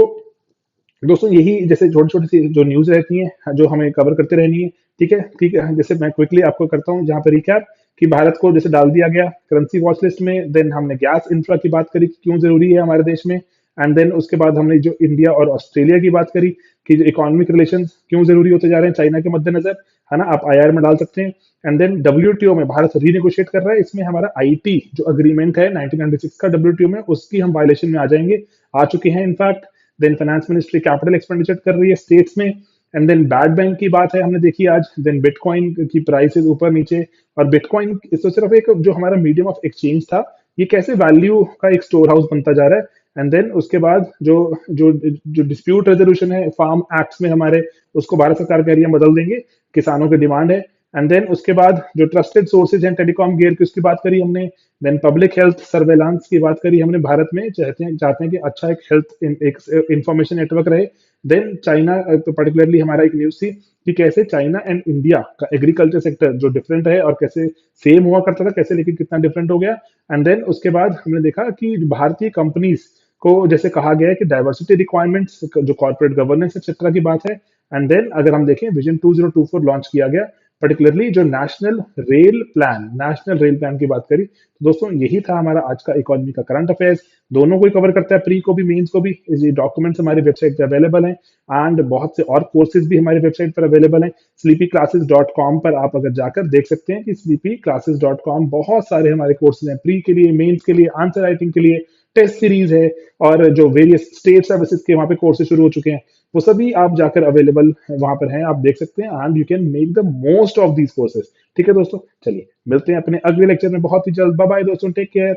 दोस्तों यही जैसे छोटी छोटी सी जो न्यूज रहती हैं जो हमें कवर करते रहनी है। ठीक है, ठीक है, जैसे मैं क्विकली आपको करता हूँ जहाँ पे रिकैप, कि भारत को जैसे डाल दिया गया करेंसी वॉच लिस्ट में। देन हमने गैस इंफ्रा की बात करी कि क्यों जरूरी है हमारे देश में। एंड देन उसके बाद हमने जो इंडिया और ऑस्ट्रेलिया की बात करी कि जो इकोनॉमिक रिलेशन क्यों जरूरी होते जा रहे हैं चाइना के मद्देनजर, है ना, आप आईआर में डाल सकते हैं। एंड देन डब्ल्यूटीओ में भारत रीनेगोशिएट कर रहा है, इसमें हमारा आईटी जो अग्रीमेंट है 1996 का डब्ल्यूटीओ में, उसकी हम वायलेशन में आ जाएंगे, आ चुके हैं in fact. Then finance ministry capital expenditure कर रही है स्टेट्स में। एंड देन बैड बैंक की बात है हमने देखी आज। देन बिटकॉइन की प्राइसेस ऊपर नीचे, और बिटकॉइन तो सिर्फ एक जो हमारा मीडियम ऑफ एक्सचेंज था, ये कैसे वैल्यू का एक स्टोर हाउस बनता जा रहा है। एंड देन उसके बाद जो जो जो डिस्प्यूट रेजोल्यूशन है फार्म एक्ट्स में हमारे, उसको भारत सरकार कह रही है बदल देंगे, किसानों की डिमांड है। एंड देन उसके बाद जो ट्रस्टेड सोर्सेज हैं टेलीकॉम गियर की, उसकी बात करी हमने। देन पब्लिक हेल्थ सर्वेलांस की बात करी हमने, भारत में चाहते हैं कि अच्छा एक हेल्थ एक इंफॉर्मेशन नेटवर्क रहे। देन चाइना, तो पर्टिकुलरली हमारा एक न्यूज थी कि कैसे चाइना एंड इंडिया का एग्रीकल्चर सेक्टर जो डिफरेंट है और कैसे सेम हुआ करता था, कैसे लेकिन कितना डिफरेंट हो गया। एंड देन उसके बाद हमने देखा कि भारतीय कंपनीज को जैसे कहा गया है कि डाइवर्सिटी रिक्वायरमेंट्स जो कॉर्पोरेट गवर्नेंस एक्सेट्रा की बात है। एंड देन अगर हम देखें विजन 2024 लॉन्च किया गया, पर्टिकुलरली जो नेशनल रेल प्लान की बात करी। तो दोस्तों यही था हमारा आज का इकोनॉमी का करंट अफेयर्स, दोनों को ही कवर करता है, प्री को भी मेंस को भी। ये डॉक्यूमेंट्स हमारी वेबसाइट पे अवेलेबल हैं एंड बहुत से और कोर्सेज भी हमारी वेबसाइट पर अवेलेबल हैं। sleepyclasses.com पर आप अगर जाकर देख सकते हैं कि sleepyclasses.com बहुत सारे हमारे कोर्सेज हैं, प्री के लिए, मेंस के लिए, आंसर राइटिंग के लिए, टेस्ट सीरीज है, और जो वेरियस स्टेट सर्विसेज के वहां पे कोर्सेज शुरू हो चुके हैं, वो सभी आप जाकर अवेलेबल वहां पर हैं, आप देख सकते हैं and you can make the most of these courses. ठीक है दोस्तों, चलिए मिलते हैं अपने अगले लेक्चर में बहुत ही जल्द। बाय बाय दोस्तों, टेक केयर।